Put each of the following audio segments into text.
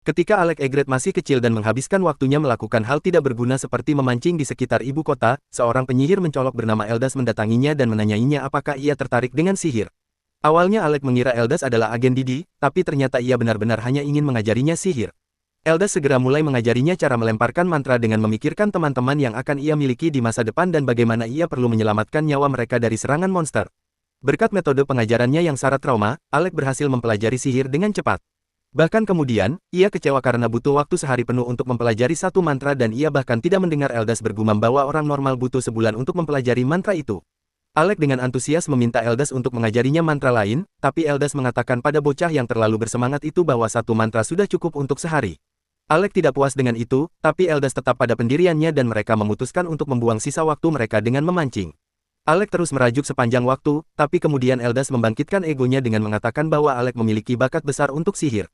Ketika Alec Egret masih kecil dan menghabiskan waktunya melakukan hal tidak berguna seperti memancing di sekitar ibu kota, seorang penyihir mencolok bernama Eldas mendatanginya dan menanyainya apakah ia tertarik dengan sihir. Awalnya Alec mengira Eldas adalah agen Didi, tapi ternyata ia benar-benar hanya ingin mengajarinya sihir. Eldas segera mulai mengajarinya cara melemparkan mantra dengan memikirkan teman-teman yang akan ia miliki di masa depan dan bagaimana ia perlu menyelamatkan nyawa mereka dari serangan monster. Berkat metode pengajarannya yang syarat trauma, Alec berhasil mempelajari sihir dengan cepat. Bahkan kemudian, ia kecewa karena butuh waktu sehari penuh untuk mempelajari satu mantra dan ia bahkan tidak mendengar Eldas bergumam bahwa orang normal butuh sebulan untuk mempelajari mantra itu. Alec dengan antusias meminta Eldas untuk mengajarinya mantra lain, tapi Eldas mengatakan pada bocah yang terlalu bersemangat itu bahwa satu mantra sudah cukup untuk sehari. Alec tidak puas dengan itu, tapi Eldas tetap pada pendiriannya dan mereka memutuskan untuk membuang sisa waktu mereka dengan memancing. Alec terus merajuk sepanjang waktu, tapi kemudian Eldas membangkitkan egonya dengan mengatakan bahwa Alec memiliki bakat besar untuk sihir.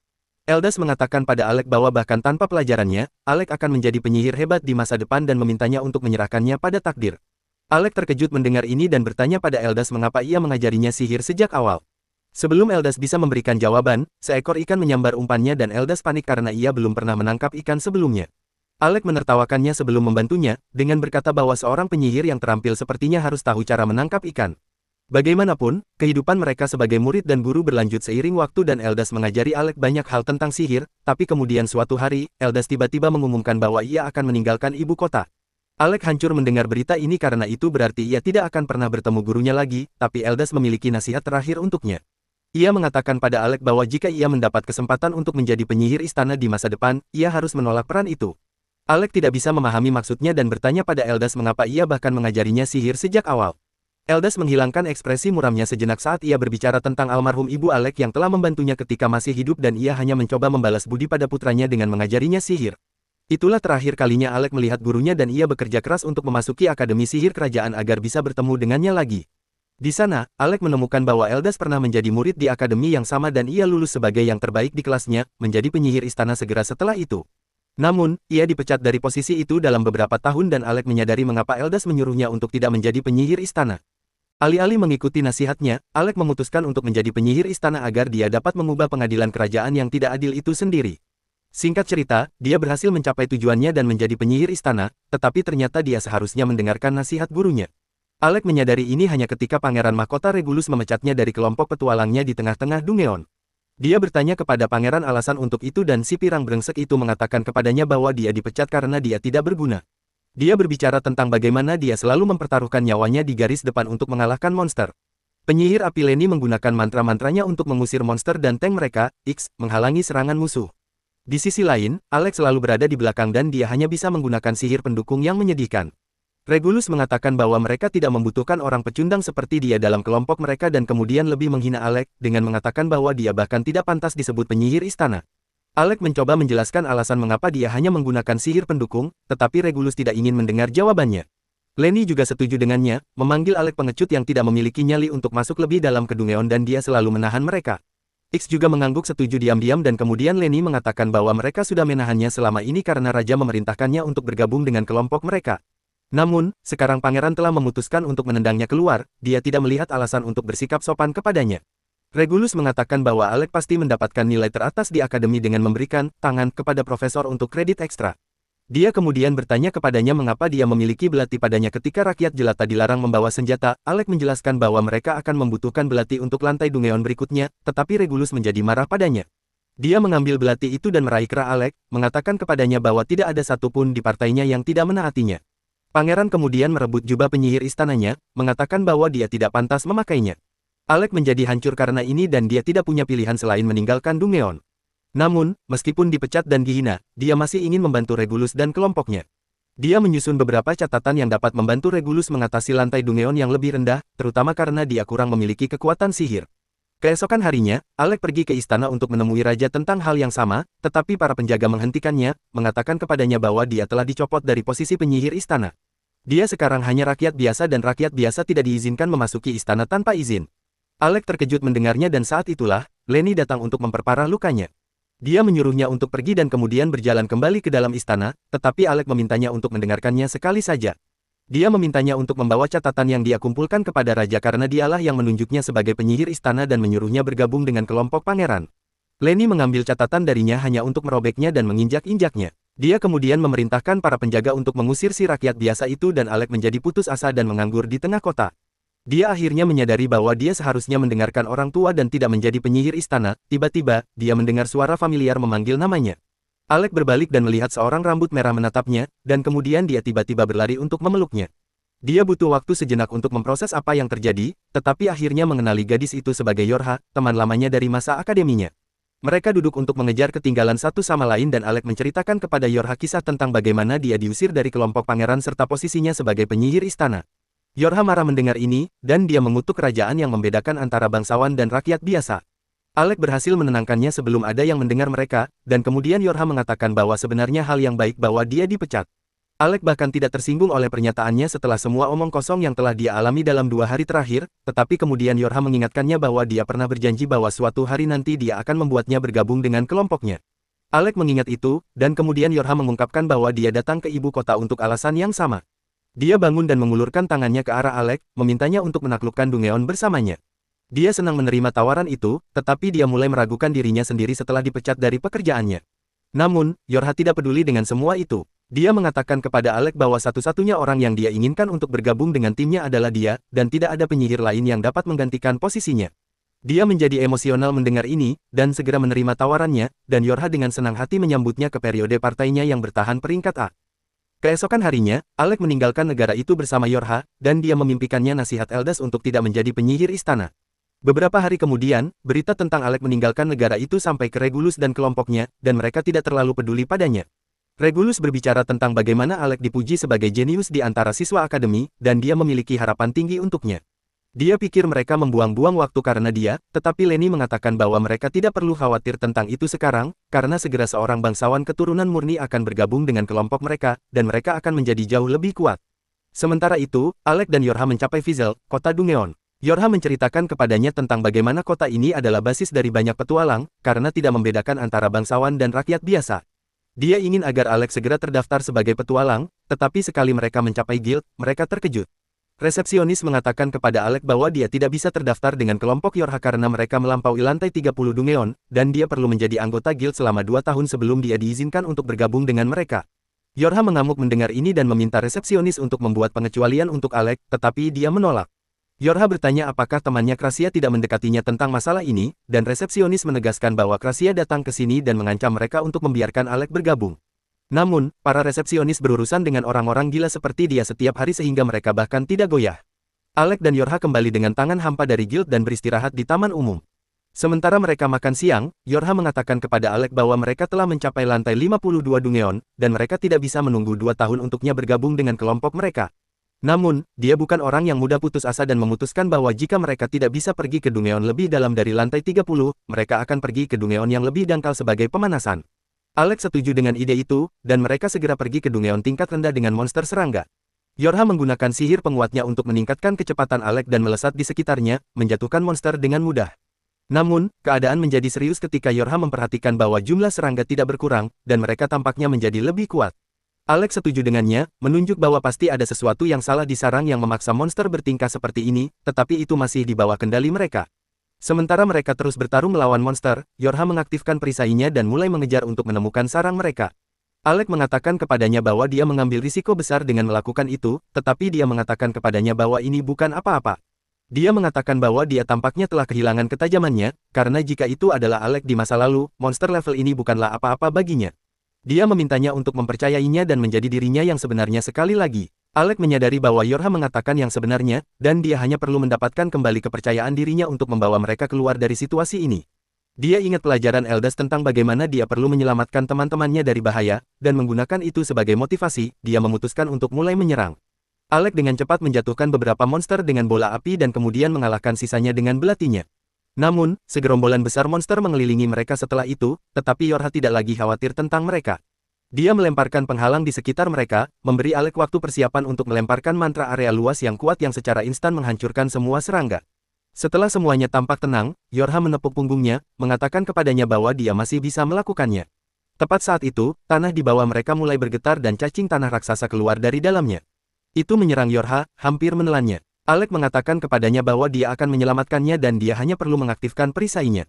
Eldas mengatakan pada Alec bahwa bahkan tanpa pelajarannya, Alec akan menjadi penyihir hebat di masa depan dan memintanya untuk menyerahkannya pada takdir. Alec terkejut mendengar ini dan bertanya pada Eldas mengapa ia mengajarinya sihir sejak awal. Sebelum Eldas bisa memberikan jawaban, seekor ikan menyambar umpannya dan Eldas panik karena ia belum pernah menangkap ikan sebelumnya. Alec menertawakannya sebelum membantunya, dengan berkata bahwa seorang penyihir yang terampil sepertinya harus tahu cara menangkap ikan. Bagaimanapun, kehidupan mereka sebagai murid dan guru berlanjut seiring waktu dan Eldas mengajari Alec banyak hal tentang sihir, tapi kemudian suatu hari, Eldas tiba-tiba mengumumkan bahwa ia akan meninggalkan ibu kota. Alec hancur mendengar berita ini karena itu berarti ia tidak akan pernah bertemu gurunya lagi, tapi Eldas memiliki nasihat terakhir untuknya. Ia mengatakan pada Alec bahwa jika ia mendapat kesempatan untuk menjadi penyihir istana di masa depan, ia harus menolak peran itu. Alec tidak bisa memahami maksudnya dan bertanya pada Eldas mengapa ia bahkan mengajarinya sihir sejak awal. Eldas menghilangkan ekspresi muramnya sejenak saat ia berbicara tentang almarhum ibu Alec yang telah membantunya ketika masih hidup dan ia hanya mencoba membalas budi pada putranya dengan mengajarinya sihir. Itulah terakhir kalinya Alec melihat gurunya dan ia bekerja keras untuk memasuki Akademi Sihir Kerajaan agar bisa bertemu dengannya lagi. Di sana, Alec menemukan bahwa Eldas pernah menjadi murid di akademi yang sama dan ia lulus sebagai yang terbaik di kelasnya, menjadi penyihir istana segera setelah itu. Namun, ia dipecat dari posisi itu dalam beberapa tahun dan Alec menyadari mengapa Eldas menyuruhnya untuk tidak menjadi penyihir istana. Alih-alih mengikuti nasihatnya, Alec memutuskan untuk menjadi penyihir istana agar dia dapat mengubah pengadilan kerajaan yang tidak adil itu sendiri. Singkat cerita, dia berhasil mencapai tujuannya dan menjadi penyihir istana, tetapi ternyata dia seharusnya mendengarkan nasihat gurunya. Alec menyadari ini hanya ketika Pangeran Mahkota Regulus memecatnya dari kelompok petualangnya di tengah-tengah Dungeon. Dia bertanya kepada pangeran alasan untuk itu dan si pirang brengsek itu mengatakan kepadanya bahwa dia dipecat karena dia tidak berguna. Dia berbicara tentang bagaimana dia selalu mempertaruhkan nyawanya di garis depan untuk mengalahkan monster. Penyihir api Lenny menggunakan mantra-mantranya untuk mengusir monster dan tank mereka, menghalangi serangan musuh. Di sisi lain, Alec selalu berada di belakang dan dia hanya bisa menggunakan sihir pendukung yang menyedihkan. Regulus mengatakan bahwa mereka tidak membutuhkan orang pecundang seperti dia dalam kelompok mereka dan kemudian lebih menghina Alec, dengan mengatakan bahwa dia bahkan tidak pantas disebut penyihir istana. Alec mencoba menjelaskan alasan mengapa dia hanya menggunakan sihir pendukung, tetapi Regulus tidak ingin mendengar jawabannya. Lenny juga setuju dengannya, memanggil Alec pengecut yang tidak memiliki nyali untuk masuk lebih dalam ke Dungeon dan dia selalu menahan mereka. X juga mengangguk setuju diam-diam dan kemudian Lenny mengatakan bahwa mereka sudah menahannya selama ini karena Raja memerintahkannya untuk bergabung dengan kelompok mereka. Namun, sekarang pangeran telah memutuskan untuk menendangnya keluar, dia tidak melihat alasan untuk bersikap sopan kepadanya. Regulus mengatakan bahwa Alec pasti mendapatkan nilai teratas di akademi dengan memberikan tangan kepada profesor untuk kredit ekstra. Dia kemudian bertanya kepadanya mengapa dia memiliki belati padanya ketika rakyat jelata dilarang membawa senjata. Alec menjelaskan bahwa mereka akan membutuhkan belati untuk lantai Dungeon berikutnya, tetapi Regulus menjadi marah padanya. Dia mengambil belati itu dan meraih kera Alec, mengatakan kepadanya bahwa tidak ada satupun di partainya yang tidak menaatinya. Pangeran kemudian merebut jubah penyihir istananya, mengatakan bahwa dia tidak pantas memakainya. Alec menjadi hancur karena ini dan dia tidak punya pilihan selain meninggalkan Dungeon. Namun, meskipun dipecat dan dihina, dia masih ingin membantu Regulus dan kelompoknya. Dia menyusun beberapa catatan yang dapat membantu Regulus mengatasi lantai Dungeon yang lebih rendah, terutama karena dia kurang memiliki kekuatan sihir. Keesokan harinya, Alec pergi ke istana untuk menemui raja tentang hal yang sama, tetapi para penjaga menghentikannya, mengatakan kepadanya bahwa dia telah dicopot dari posisi penyihir istana. Dia sekarang hanya rakyat biasa dan rakyat biasa tidak diizinkan memasuki istana tanpa izin. Alec terkejut mendengarnya dan saat itulah, Lenny datang untuk memperparah lukanya. Dia menyuruhnya untuk pergi dan kemudian berjalan kembali ke dalam istana, tetapi Alec memintanya untuk mendengarkannya sekali saja. Dia memintanya untuk membawa catatan yang dia kumpulkan kepada raja karena dialah yang menunjuknya sebagai penyihir istana dan menyuruhnya bergabung dengan kelompok pangeran. Lenny mengambil catatan darinya hanya untuk merobeknya dan menginjak-injaknya. Dia kemudian memerintahkan para penjaga untuk mengusir si rakyat biasa itu dan Alec menjadi putus asa dan menganggur di tengah kota. Dia akhirnya menyadari bahwa dia seharusnya mendengarkan orang tua dan tidak menjadi penyihir istana. Tiba-tiba, dia mendengar suara familiar memanggil namanya. Alec berbalik dan melihat seorang rambut merah menatapnya, dan kemudian dia tiba-tiba berlari untuk memeluknya. Dia butuh waktu sejenak untuk memproses apa yang terjadi, tetapi akhirnya mengenali gadis itu sebagai Yorha, teman lamanya dari masa akademinya. Mereka duduk untuk mengejar ketinggalan satu sama lain dan Alec menceritakan kepada Yorha kisah tentang bagaimana dia diusir dari kelompok pangeran serta posisinya sebagai penyihir istana. Yorha marah mendengar ini, dan dia mengutuk kerajaan yang membedakan antara bangsawan dan rakyat biasa. Alec berhasil menenangkannya sebelum ada yang mendengar mereka, dan kemudian Yorha mengatakan bahwa sebenarnya hal yang baik bahwa dia dipecat. Alec bahkan tidak tersinggung oleh pernyataannya setelah semua omong kosong yang telah dia alami dalam 2 hari terakhir, tetapi kemudian Yorha mengingatkannya bahwa dia pernah berjanji bahwa suatu hari nanti dia akan membuatnya bergabung dengan kelompoknya. Alec mengingat itu, dan kemudian Yorha mengungkapkan bahwa dia datang ke ibu kota untuk alasan yang sama. Dia bangun dan mengulurkan tangannya ke arah Alec, memintanya untuk menaklukkan Dungeon bersamanya. Dia senang menerima tawaran itu, tetapi dia mulai meragukan dirinya sendiri setelah dipecat dari pekerjaannya. Namun, Yorha tidak peduli dengan semua itu. Dia mengatakan kepada Alec bahwa satu-satunya orang yang dia inginkan untuk bergabung dengan timnya adalah dia, dan tidak ada penyihir lain yang dapat menggantikan posisinya. Dia menjadi emosional mendengar ini, dan segera menerima tawarannya, dan Yorha dengan senang hati menyambutnya ke periode partainya yang bertahan peringkat A. Keesokan harinya, Alec meninggalkan negara itu bersama Yorha, dan dia memimpikannya nasihat Eldas untuk tidak menjadi penyihir istana. Beberapa hari kemudian, berita tentang Alec meninggalkan negara itu sampai ke Regulus dan kelompoknya, dan mereka tidak terlalu peduli padanya. Regulus berbicara tentang bagaimana Alec dipuji sebagai jenius di antara siswa akademi, dan dia memiliki harapan tinggi untuknya. Dia pikir mereka membuang-buang waktu karena dia, tetapi Lenny mengatakan bahwa mereka tidak perlu khawatir tentang itu sekarang, karena segera seorang bangsawan keturunan murni akan bergabung dengan kelompok mereka, dan mereka akan menjadi jauh lebih kuat. Sementara itu, Alec dan Yorha mencapai Fizel, kota Dungeon. Yorha menceritakan kepadanya tentang bagaimana kota ini adalah basis dari banyak petualang, karena tidak membedakan antara bangsawan dan rakyat biasa. Dia ingin agar Alec segera terdaftar sebagai petualang, tetapi sekali mereka mencapai guild, mereka terkejut. Resepsionis mengatakan kepada Alec bahwa dia tidak bisa terdaftar dengan kelompok Yorha karena mereka melampaui lantai 30 Dungeon, dan dia perlu menjadi anggota guild selama 2 tahun sebelum dia diizinkan untuk bergabung dengan mereka. Yorha mengamuk mendengar ini dan meminta resepsionis untuk membuat pengecualian untuk Alec, tetapi dia menolak. Yorha bertanya apakah temannya Krasia tidak mendekatinya tentang masalah ini, dan resepsionis menegaskan bahwa Krasia datang ke sini dan mengancam mereka untuk membiarkan Alec bergabung. Namun, para resepsionis berurusan dengan orang-orang gila seperti dia setiap hari sehingga mereka bahkan tidak goyah. Alec dan Yorha kembali dengan tangan hampa dari guild dan beristirahat di taman umum. Sementara mereka makan siang, Yorha mengatakan kepada Alec bahwa mereka telah mencapai lantai 52 Dungeon, dan mereka tidak bisa menunggu 2 tahun untuknya bergabung dengan kelompok mereka. Namun, dia bukan orang yang mudah putus asa dan memutuskan bahwa jika mereka tidak bisa pergi ke Dungeon lebih dalam dari lantai 30, mereka akan pergi ke Dungeon yang lebih dangkal sebagai pemanasan. Alex setuju dengan ide itu, dan mereka segera pergi ke Dungeon tingkat rendah dengan monster serangga. Yorha menggunakan sihir penguatnya untuk meningkatkan kecepatan Alec dan melesat di sekitarnya, menjatuhkan monster dengan mudah. Namun, keadaan menjadi serius ketika Yorha memperhatikan bahwa jumlah serangga tidak berkurang, dan mereka tampaknya menjadi lebih kuat. Alex setuju dengannya, menunjuk bahwa pasti ada sesuatu yang salah di sarang yang memaksa monster bertingkah seperti ini, tetapi itu masih di bawah kendali mereka. Sementara mereka terus bertarung melawan monster, Yorha mengaktifkan perisainya dan mulai mengejar untuk menemukan sarang mereka. Alex mengatakan kepadanya bahwa dia mengambil risiko besar dengan melakukan itu, tetapi dia mengatakan kepadanya bahwa ini bukan apa-apa. Dia mengatakan bahwa dia tampaknya telah kehilangan ketajamannya, karena jika itu adalah Alex di masa lalu, monster level ini bukanlah apa-apa baginya. Dia memintanya untuk mempercayainya dan menjadi dirinya yang sebenarnya sekali lagi. Alec menyadari bahwa Yorha mengatakan yang sebenarnya, dan dia hanya perlu mendapatkan kembali kepercayaan dirinya untuk membawa mereka keluar dari situasi ini. Dia ingat pelajaran Eldas tentang bagaimana dia perlu menyelamatkan teman-temannya dari bahaya, dan menggunakan itu sebagai motivasi, dia memutuskan untuk mulai menyerang. Alec dengan cepat menjatuhkan beberapa monster dengan bola api dan kemudian mengalahkan sisanya dengan belatinya. Namun, segerombolan besar monster mengelilingi mereka setelah itu, tetapi Yorha tidak lagi khawatir tentang mereka. Dia melemparkan penghalang di sekitar mereka, memberi Alec waktu persiapan untuk melemparkan mantra area luas yang kuat yang secara instan menghancurkan semua serangga. Setelah semuanya tampak tenang, Yorha menepuk punggungnya, mengatakan kepadanya bahwa dia masih bisa melakukannya. Tepat saat itu, tanah di bawah mereka mulai bergetar dan cacing tanah raksasa keluar dari dalamnya. Itu menyerang Yorha, hampir menelannya. Alec mengatakan kepadanya bahwa dia akan menyelamatkannya dan dia hanya perlu mengaktifkan perisainya.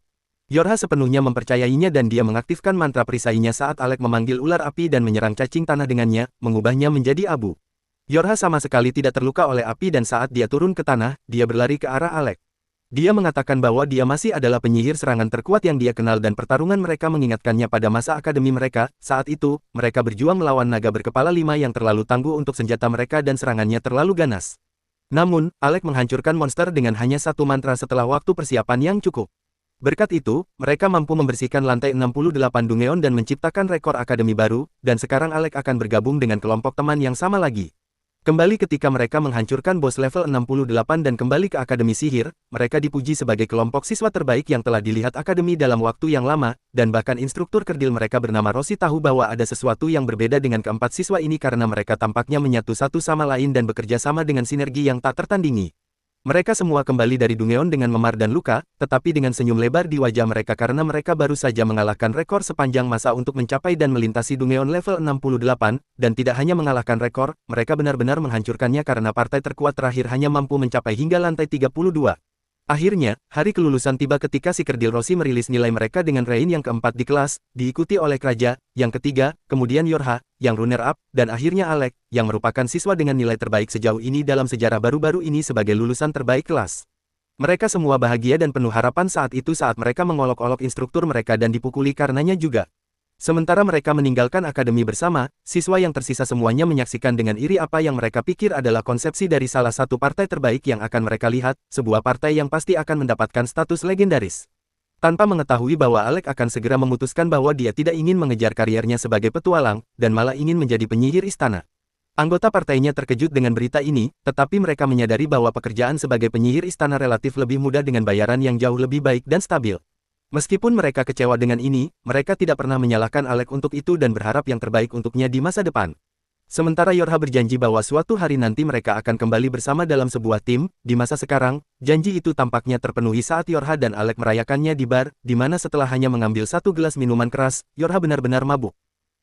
Yorha sepenuhnya mempercayainya dan dia mengaktifkan mantra perisainya saat Alek memanggil ular api dan menyerang cacing tanah dengannya, mengubahnya menjadi abu. Yorha sama sekali tidak terluka oleh api dan saat dia turun ke tanah, dia berlari ke arah Alek. Dia mengatakan bahwa dia masih adalah penyihir serangan terkuat yang dia kenal dan pertarungan mereka mengingatkannya pada masa akademi mereka. Saat itu, mereka berjuang melawan naga berkepala 5 yang terlalu tangguh untuk senjata mereka dan serangannya terlalu ganas. Namun, Alek menghancurkan monster dengan hanya satu mantra setelah waktu persiapan yang cukup. Berkat itu, mereka mampu membersihkan lantai 68 Dungeon dan menciptakan rekor akademi baru, dan sekarang Alek akan bergabung dengan kelompok teman yang sama lagi. Kembali ketika mereka menghancurkan bos level 68 dan kembali ke Akademi Sihir, mereka dipuji sebagai kelompok siswa terbaik yang telah dilihat Akademi dalam waktu yang lama, dan bahkan instruktur kerdil mereka bernama Rossi tahu bahwa ada sesuatu yang berbeda dengan keempat siswa ini karena mereka tampaknya menyatu satu sama lain dan bekerja sama dengan sinergi yang tak tertandingi. Mereka semua kembali dari Dungeon dengan memar dan luka, tetapi dengan senyum lebar di wajah mereka karena mereka baru saja mengalahkan rekor sepanjang masa untuk mencapai dan melintasi Dungeon level 68, dan tidak hanya mengalahkan rekor, mereka benar-benar menghancurkannya karena partai terkuat terakhir hanya mampu mencapai hingga lantai 32. Akhirnya, hari kelulusan tiba ketika si kerdil Rossi merilis nilai mereka dengan Rain yang keempat di kelas, diikuti oleh Kraja, yang ketiga, kemudian Yorha, yang runner-up, dan akhirnya Alek, yang merupakan siswa dengan nilai terbaik sejauh ini dalam sejarah baru-baru ini sebagai lulusan terbaik kelas. Mereka semua bahagia dan penuh harapan saat itu saat mereka mengolok-olok instruktur mereka dan dipukuli karenanya juga. Sementara mereka meninggalkan akademi bersama, siswa yang tersisa semuanya menyaksikan dengan iri apa yang mereka pikir adalah konsepsi dari salah satu partai terbaik yang akan mereka lihat, sebuah partai yang pasti akan mendapatkan status legendaris. Tanpa mengetahui bahwa Alek akan segera memutuskan bahwa dia tidak ingin mengejar kariernya sebagai petualang, dan malah ingin menjadi penyihir istana. Anggota partainya terkejut dengan berita ini, tetapi mereka menyadari bahwa pekerjaan sebagai penyihir istana relatif lebih mudah dengan bayaran yang jauh lebih baik dan stabil. Meskipun mereka kecewa dengan ini, mereka tidak pernah menyalahkan Alek untuk itu dan berharap yang terbaik untuknya di masa depan. Sementara Yorha berjanji bahwa suatu hari nanti mereka akan kembali bersama dalam sebuah tim, di masa sekarang, janji itu tampaknya terpenuhi saat Yorha dan Alek merayakannya di bar, di mana setelah hanya mengambil satu gelas minuman keras, Yorha benar-benar mabuk.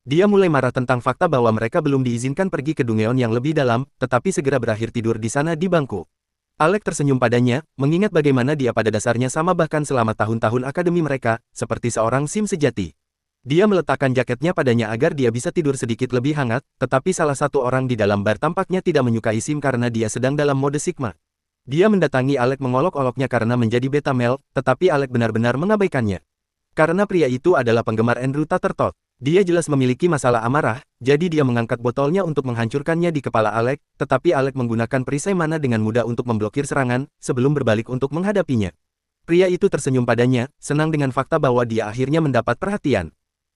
Dia mulai marah tentang fakta bahwa mereka belum diizinkan pergi ke Dungeon yang lebih dalam, tetapi segera berakhir tidur di sana di bangku. Alek tersenyum padanya, mengingat bagaimana dia pada dasarnya sama bahkan selama tahun-tahun akademi mereka, seperti seorang sim sejati. Dia meletakkan jaketnya padanya agar dia bisa tidur sedikit lebih hangat, tetapi salah satu orang di dalam bar tampaknya tidak menyukai Sim karena dia sedang dalam mode Sigma. Dia mendatangi Alek mengolok-oloknya karena menjadi beta male, tetapi Alek benar-benar mengabaikannya. Karena pria itu adalah penggemar Andrew Tattertot. Dia jelas memiliki masalah amarah, jadi dia mengangkat botolnya untuk menghancurkannya di kepala Alek, tetapi Alek menggunakan perisai mana dengan mudah untuk memblokir serangan, sebelum berbalik untuk menghadapinya. Pria itu tersenyum padanya, senang dengan fakta bahwa dia akhirnya mendapat perhatian.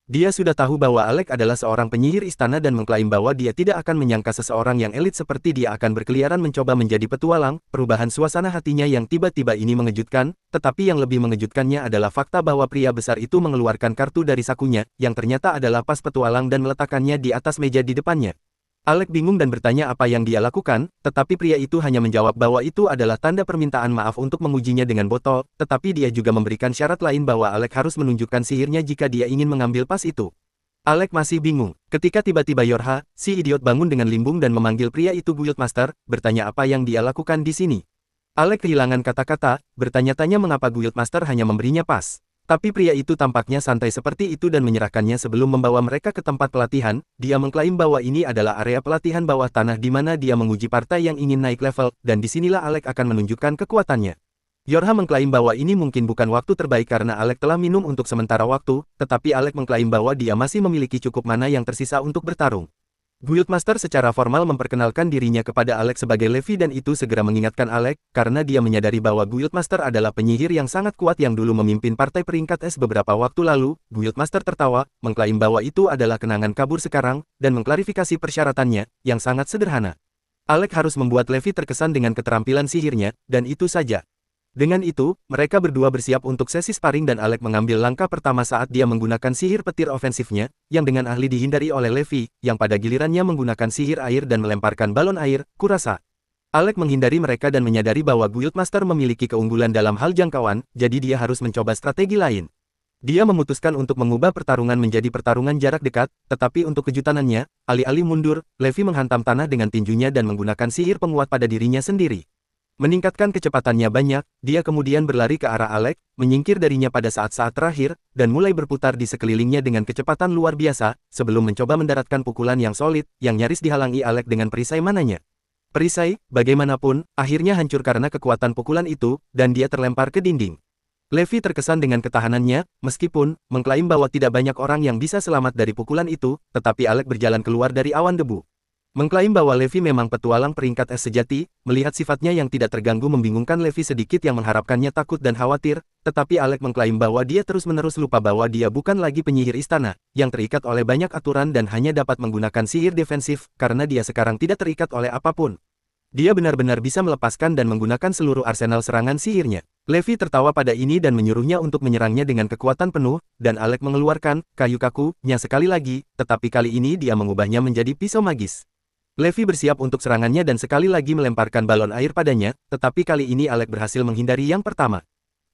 Dia sudah tahu bahwa Alek adalah seorang penyihir istana dan mengklaim bahwa dia tidak akan menyangka seseorang yang elit seperti dia akan berkeliaran mencoba menjadi petualang. Perubahan suasana hatinya yang tiba-tiba ini mengejutkan, tetapi yang lebih mengejutkannya adalah fakta bahwa pria besar itu mengeluarkan kartu dari sakunya, yang ternyata adalah pas petualang dan meletakkannya di atas meja di depannya. Alek bingung dan bertanya apa yang dia lakukan, tetapi pria itu hanya menjawab bahwa itu adalah tanda permintaan maaf untuk mengujinya dengan botol, tetapi dia juga memberikan syarat lain bahwa Alek harus menunjukkan sihirnya jika dia ingin mengambil pas itu. Alek masih bingung, ketika tiba-tiba Yorha, si idiot bangun dengan limbung dan memanggil pria itu Guildmaster, bertanya apa yang dia lakukan di sini. Alek kehilangan kata-kata, bertanya-tanya mengapa Guildmaster hanya memberinya pas. Tapi pria itu tampaknya santai seperti itu dan menyerahkannya sebelum membawa mereka ke tempat pelatihan. Dia mengklaim bahwa ini adalah area pelatihan bawah tanah di mana dia menguji partai yang ingin naik level, dan disinilah Alek akan menunjukkan kekuatannya. Yorha mengklaim bahwa ini mungkin bukan waktu terbaik karena Alek telah minum untuk sementara waktu, tetapi Alek mengklaim bahwa dia masih memiliki cukup mana yang tersisa untuk bertarung. Guildmaster secara formal memperkenalkan dirinya kepada Alek sebagai Levi dan itu segera mengingatkan Alek, karena dia menyadari bahwa Guildmaster adalah penyihir yang sangat kuat yang dulu memimpin partai peringkat S beberapa waktu lalu. Guildmaster tertawa, mengklaim bahwa itu adalah kenangan kabur sekarang, dan mengklarifikasi persyaratannya, yang sangat sederhana. Alek harus membuat Levi terkesan dengan keterampilan sihirnya, dan itu saja. Dengan itu, mereka berdua bersiap untuk sesi sparring dan Alek mengambil langkah pertama saat dia menggunakan sihir petir ofensifnya, yang dengan ahli dihindari oleh Levi, yang pada gilirannya menggunakan sihir air dan melemparkan balon air. Kurasa Alek menghindari mereka dan menyadari bahwa Guildmaster memiliki keunggulan dalam hal jangkauan, jadi dia harus mencoba strategi lain. Dia memutuskan untuk mengubah pertarungan menjadi pertarungan jarak dekat, tetapi untuk kejutanannya, alih-alih mundur, Levi menghantam tanah dengan tinjunya dan menggunakan sihir penguat pada dirinya sendiri. Meningkatkan kecepatannya banyak, dia kemudian berlari ke arah Alex, menyingkir darinya pada saat-saat terakhir, dan mulai berputar di sekelilingnya dengan kecepatan luar biasa, sebelum mencoba mendaratkan pukulan yang solid, yang nyaris dihalangi Alex dengan perisai mananya. Perisai, bagaimanapun, akhirnya hancur karena kekuatan pukulan itu, dan dia terlempar ke dinding. Levi terkesan dengan ketahanannya, meskipun mengklaim bahwa tidak banyak orang yang bisa selamat dari pukulan itu, tetapi Alex berjalan keluar dari awan debu. Mengklaim bahwa Levi memang petualang peringkat es sejati, melihat sifatnya yang tidak terganggu membingungkan Levi sedikit yang mengharapkannya takut dan khawatir, tetapi Alex mengklaim bahwa dia terus-menerus lupa bahwa dia bukan lagi penyihir istana, yang terikat oleh banyak aturan dan hanya dapat menggunakan sihir defensif, karena dia sekarang tidak terikat oleh apapun. Dia benar-benar bisa melepaskan dan menggunakan seluruh arsenal serangan sihirnya. Levi tertawa pada ini dan menyuruhnya untuk menyerangnya dengan kekuatan penuh, dan Alex mengeluarkan kayu kaku-nya sekali lagi, tetapi kali ini dia mengubahnya menjadi pisau magis. Levi bersiap untuk serangannya dan sekali lagi melemparkan balon air padanya, tetapi kali ini Alex berhasil menghindari yang pertama.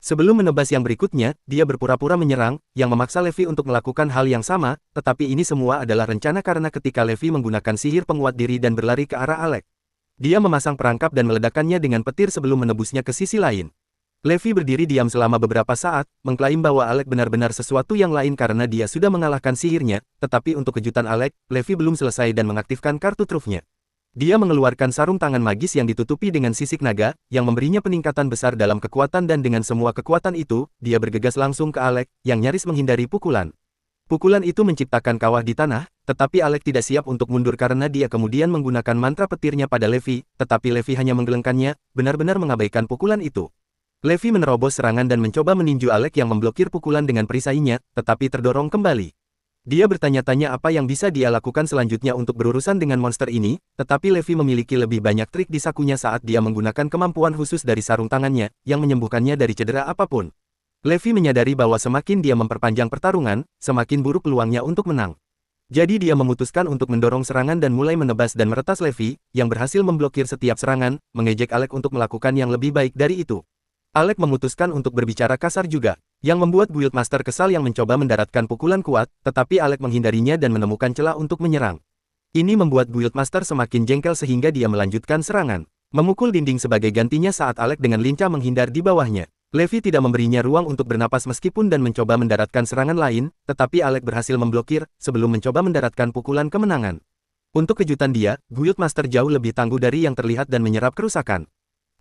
Sebelum menebas yang berikutnya, dia berpura-pura menyerang, yang memaksa Levi untuk melakukan hal yang sama, tetapi ini semua adalah rencana karena ketika Levi menggunakan sihir penguat diri dan berlari ke arah Alex, dia memasang perangkap dan meledakkannya dengan petir sebelum menebusnya ke sisi lain. Levi berdiri diam selama beberapa saat, mengklaim bahwa Alex benar-benar sesuatu yang lain karena dia sudah mengalahkan sihirnya, tetapi untuk kejutan Alex, Levi belum selesai dan mengaktifkan kartu trufnya. Dia mengeluarkan sarung tangan magis yang ditutupi dengan sisik naga, yang memberinya peningkatan besar dalam kekuatan dan dengan semua kekuatan itu, dia bergegas langsung ke Alex, yang nyaris menghindari pukulan. Pukulan itu menciptakan kawah di tanah, tetapi Alex tidak siap untuk mundur karena dia kemudian menggunakan mantra petirnya pada Levi, tetapi Levi hanya menggelengkannya, benar-benar mengabaikan pukulan itu. Levi menerobos serangan dan mencoba meninju Alex yang memblokir pukulan dengan perisainya, tetapi terdorong kembali. Dia bertanya-tanya apa yang bisa dia lakukan selanjutnya untuk berurusan dengan monster ini, tetapi Levi memiliki lebih banyak trik di sakunya saat dia menggunakan kemampuan khusus dari sarung tangannya, yang menyembuhkannya dari cedera apapun. Levi menyadari bahwa semakin dia memperpanjang pertarungan, semakin buruk peluangnya untuk menang. Jadi dia memutuskan untuk mendorong serangan dan mulai menebas dan meretas Levi, yang berhasil memblokir setiap serangan, mengejek Alex untuk melakukan yang lebih baik dari itu. Alex memutuskan untuk berbicara kasar juga, yang membuat Guildmaster kesal yang mencoba mendaratkan pukulan kuat, tetapi Alex menghindarinya dan menemukan celah untuk menyerang. Ini membuat Guildmaster semakin jengkel sehingga dia melanjutkan serangan, memukul dinding sebagai gantinya saat Alex dengan lincah menghindar di bawahnya. Levi tidak memberinya ruang untuk bernapas meskipun dan mencoba mendaratkan serangan lain, tetapi Alex berhasil memblokir, sebelum mencoba mendaratkan pukulan kemenangan. Untuk kejutan dia, Guildmaster jauh lebih tangguh dari yang terlihat dan menyerap kerusakan.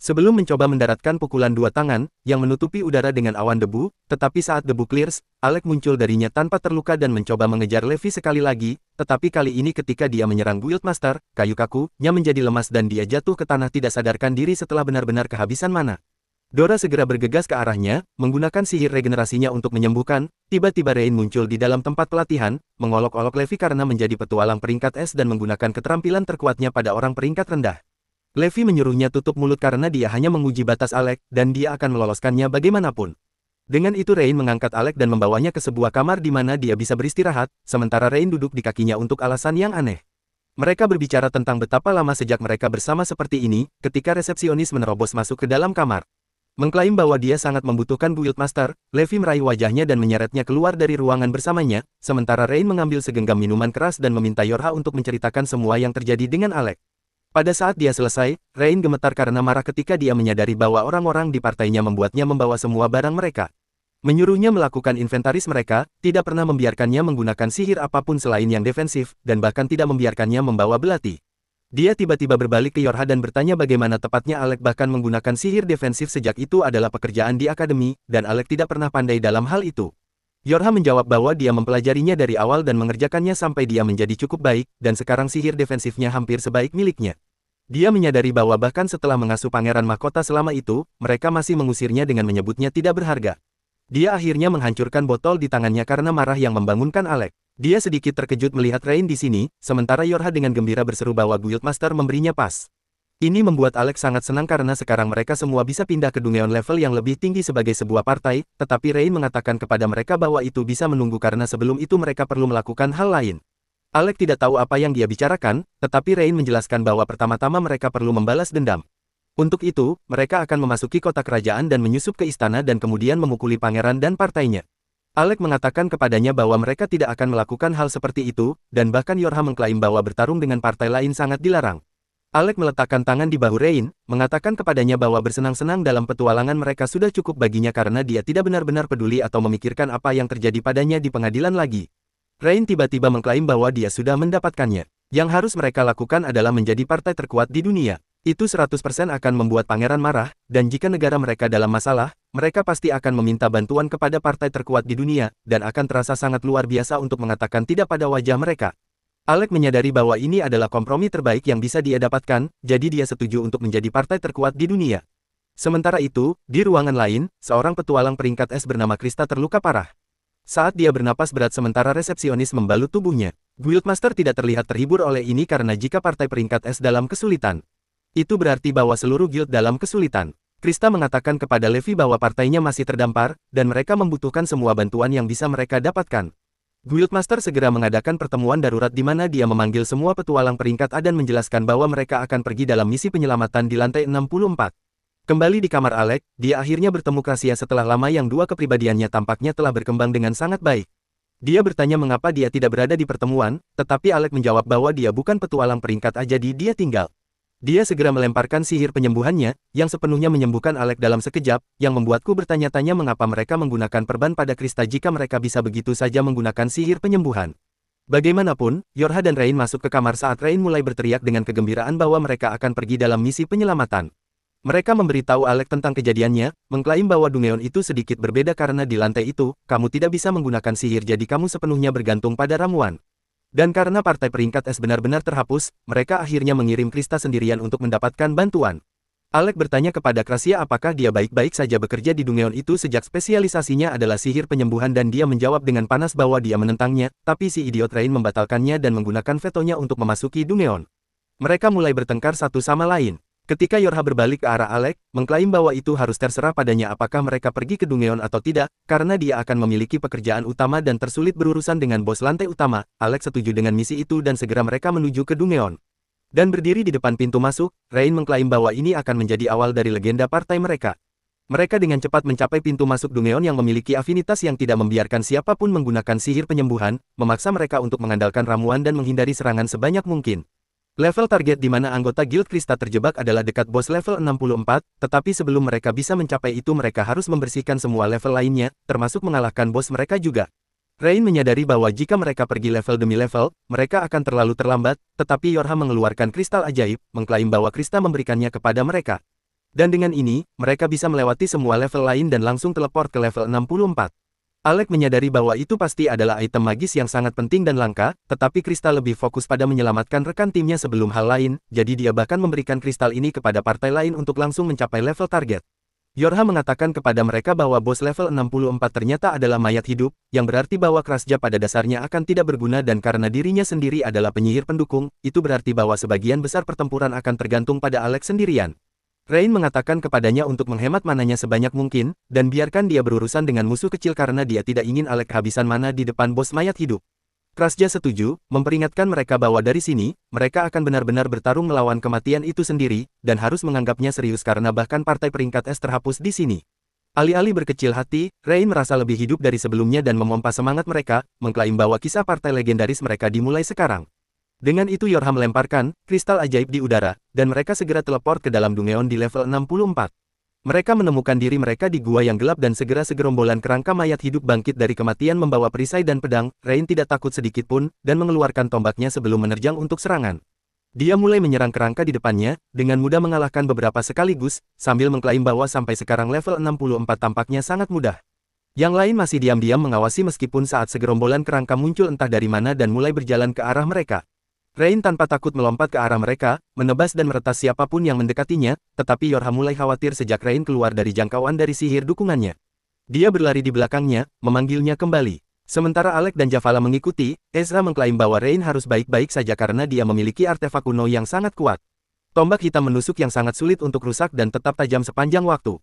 Sebelum mencoba mendaratkan pukulan dua tangan, yang menutupi udara dengan awan debu, tetapi saat debu clears, Alex muncul darinya tanpa terluka dan mencoba mengejar Levi sekali lagi, tetapi kali ini ketika dia menyerang Guildmaster, kayu kaku-nya menjadi lemas dan dia jatuh ke tanah tidak sadarkan diri setelah benar-benar kehabisan mana. Dora segera bergegas ke arahnya, menggunakan sihir regenerasinya untuk menyembuhkan, tiba-tiba Rain muncul di dalam tempat pelatihan, mengolok-olok Levi karena menjadi petualang peringkat es dan menggunakan keterampilan terkuatnya pada orang peringkat rendah. Levi menyuruhnya tutup mulut karena dia hanya menguji batas Alex, dan dia akan meloloskannya bagaimanapun. Dengan itu Rain mengangkat Alex dan membawanya ke sebuah kamar di mana dia bisa beristirahat, sementara Rain duduk di kakinya untuk alasan yang aneh. Mereka berbicara tentang betapa lama sejak mereka bersama seperti ini, ketika resepsionis menerobos masuk ke dalam kamar. Mengklaim bahwa dia sangat membutuhkan Guildmaster, Levi meraih wajahnya dan menyeretnya keluar dari ruangan bersamanya, sementara Rain mengambil segenggam minuman keras dan meminta Yorha untuk menceritakan semua yang terjadi dengan Alex. Pada saat dia selesai, Rain gemetar karena marah ketika dia menyadari bahwa orang-orang di partainya membuatnya membawa semua barang mereka. Menyuruhnya melakukan inventaris mereka, tidak pernah membiarkannya menggunakan sihir apapun selain yang defensif, dan bahkan tidak membiarkannya membawa belati. Dia tiba-tiba berbalik ke Yorha dan bertanya bagaimana tepatnya Alex bahkan menggunakan sihir defensif sejak itu adalah pekerjaan di akademi, dan Alex tidak pernah pandai dalam hal itu. Yorha menjawab bahwa dia mempelajarinya dari awal dan mengerjakannya sampai dia menjadi cukup baik, dan sekarang sihir defensifnya hampir sebaik miliknya. Dia menyadari bahwa bahkan setelah mengasuh pangeran mahkota selama itu, mereka masih mengusirnya dengan menyebutnya tidak berharga. Dia akhirnya menghancurkan botol di tangannya karena marah yang membangunkan Alex. Dia sedikit terkejut melihat Rain di sini, sementara Yorha dengan gembira berseru bahwa Guildmaster memberinya pas. Ini membuat Alex sangat senang karena sekarang mereka semua bisa pindah ke Dungeon level yang lebih tinggi sebagai sebuah partai, tetapi Rain mengatakan kepada mereka bahwa itu bisa menunggu karena sebelum itu mereka perlu melakukan hal lain. Alex tidak tahu apa yang dia bicarakan, tetapi Rain menjelaskan bahwa pertama-tama mereka perlu membalas dendam. Untuk itu, mereka akan memasuki kota kerajaan dan menyusup ke istana dan kemudian memukuli pangeran dan partainya. Alex mengatakan kepadanya bahwa mereka tidak akan melakukan hal seperti itu, dan bahkan Yorha mengklaim bahwa bertarung dengan partai lain sangat dilarang. Alec meletakkan tangan di bahu Rain, mengatakan kepadanya bahwa bersenang-senang dalam petualangan mereka sudah cukup baginya karena dia tidak benar-benar peduli atau memikirkan apa yang terjadi padanya di pengadilan lagi. Rain tiba-tiba mengklaim bahwa dia sudah mendapatkannya. Yang harus mereka lakukan adalah menjadi partai terkuat di dunia. Itu 100% akan membuat pangeran marah, dan jika negara mereka dalam masalah, mereka pasti akan meminta bantuan kepada partai terkuat di dunia, dan akan terasa sangat luar biasa untuk mengatakan tidak pada wajah mereka. Alec menyadari bahwa ini adalah kompromi terbaik yang bisa dia dapatkan, jadi dia setuju untuk menjadi partai terkuat di dunia. Sementara itu, di ruangan lain, seorang petualang peringkat es bernama Krista terluka parah. Saat dia bernapas berat sementara resepsionis membalut tubuhnya, Guildmaster tidak terlihat terhibur oleh ini karena jika partai peringkat es dalam kesulitan, itu berarti bahwa seluruh guild dalam kesulitan. Krista mengatakan kepada Levi bahwa partainya masih terdampar, dan mereka membutuhkan semua bantuan yang bisa mereka dapatkan. Guildmaster segera mengadakan pertemuan darurat di mana dia memanggil semua petualang peringkat A dan menjelaskan bahwa mereka akan pergi dalam misi penyelamatan di lantai 64. Kembali di kamar Alec, dia akhirnya bertemu Krasia setelah lama yang dua kepribadiannya tampaknya telah berkembang dengan sangat baik. Dia bertanya mengapa dia tidak berada di pertemuan, tetapi Alec menjawab bahwa dia bukan petualang peringkat A jadi dia tinggal. Dia segera melemparkan sihir penyembuhannya, yang sepenuhnya menyembuhkan Alec dalam sekejap, yang membuatku bertanya-tanya mengapa mereka menggunakan perban pada Krista jika mereka bisa begitu saja menggunakan sihir penyembuhan. Bagaimanapun, Yorha dan Rain masuk ke kamar saat Rain mulai berteriak dengan kegembiraan bahwa mereka akan pergi dalam misi penyelamatan. Mereka memberitahu Alec tentang kejadiannya, mengklaim bahwa Dungeon itu sedikit berbeda karena di lantai itu, kamu tidak bisa menggunakan sihir jadi kamu sepenuhnya bergantung pada ramuan. Dan karena partai peringkat es benar-benar terhapus, mereka akhirnya mengirim Krista sendirian untuk mendapatkan bantuan. Alec bertanya kepada Krasia apakah dia baik-baik saja bekerja di Dungeon itu sejak spesialisasinya adalah sihir penyembuhan dan dia menjawab dengan panas bahwa dia menentangnya, tapi si idiot Rain membatalkannya dan menggunakan vetonya untuk memasuki Dungeon. Mereka mulai bertengkar satu sama lain. Ketika Yorha berbalik ke arah Alec, mengklaim bahwa itu harus terserah padanya apakah mereka pergi ke Dungeon atau tidak, karena dia akan memiliki pekerjaan utama dan tersulit berurusan dengan bos lantai utama. Alec setuju dengan misi itu dan segera mereka menuju ke Dungeon. Dan berdiri di depan pintu masuk, Rain mengklaim bahwa ini akan menjadi awal dari legenda partai mereka. Mereka dengan cepat mencapai pintu masuk Dungeon yang memiliki afinitas yang tidak membiarkan siapapun menggunakan sihir penyembuhan, memaksa mereka untuk mengandalkan ramuan dan menghindari serangan sebanyak mungkin. Level target di mana anggota Guild Krista terjebak adalah dekat bos level 64, tetapi sebelum mereka bisa mencapai itu mereka harus membersihkan semua level lainnya, termasuk mengalahkan bos mereka juga. Rain menyadari bahwa jika mereka pergi level demi level, mereka akan terlalu terlambat, tetapi Yorha mengeluarkan kristal ajaib, mengklaim bahwa Krista memberikannya kepada mereka. Dan dengan ini, mereka bisa melewati semua level lain dan langsung teleport ke level 64. Alec menyadari bahwa itu pasti adalah item magis yang sangat penting dan langka, tetapi Kristal lebih fokus pada menyelamatkan rekan timnya sebelum hal lain, jadi dia bahkan memberikan kristal ini kepada partai lain untuk langsung mencapai level target. Yorha mengatakan kepada mereka bahwa bos level 64 ternyata adalah mayat hidup, yang berarti bahwa Krasja pada dasarnya akan tidak berguna dan karena dirinya sendiri adalah penyihir pendukung, itu berarti bahwa sebagian besar pertempuran akan tergantung pada Alec sendirian. Rain mengatakan kepadanya untuk menghemat mananya sebanyak mungkin, dan biarkan dia berurusan dengan musuh kecil karena dia tidak ingin Alec kehabisan mana di depan bos mayat hidup. Krasja setuju, memperingatkan mereka bahwa dari sini, mereka akan benar-benar bertarung melawan kematian itu sendiri, dan harus menganggapnya serius karena bahkan partai peringkat es terhapus di sini. Alih-alih berkecil hati, Rain merasa lebih hidup dari sebelumnya dan memompa semangat mereka, mengklaim bahwa kisah partai legendaris mereka dimulai sekarang. Dengan itu Yorha melemparkan kristal ajaib di udara, dan mereka segera teleport ke dalam Dungeon di level 64. Mereka menemukan diri mereka di gua yang gelap dan segera segerombolan kerangka mayat hidup bangkit dari kematian membawa perisai dan pedang. Rain tidak takut sedikit pun, dan mengeluarkan tombaknya sebelum menerjang untuk serangan. Dia mulai menyerang kerangka di depannya, dengan mudah mengalahkan beberapa sekaligus, sambil mengklaim bahwa sampai sekarang level 64 tampaknya sangat mudah. Yang lain masih diam-diam mengawasi meskipun saat segerombolan kerangka muncul entah dari mana dan mulai berjalan ke arah mereka. Rain tanpa takut melompat ke arah mereka, menebas dan meretas siapapun yang mendekatinya, tetapi Yorha mulai khawatir sejak Rain keluar dari jangkauan dari sihir dukungannya. Dia berlari di belakangnya, memanggilnya kembali. Sementara Alec dan Javala mengikuti, Ezra mengklaim bahwa Rain harus baik-baik saja karena dia memiliki artefak kuno yang sangat kuat. Tombak hitam menusuk yang sangat sulit untuk rusak dan tetap tajam sepanjang waktu.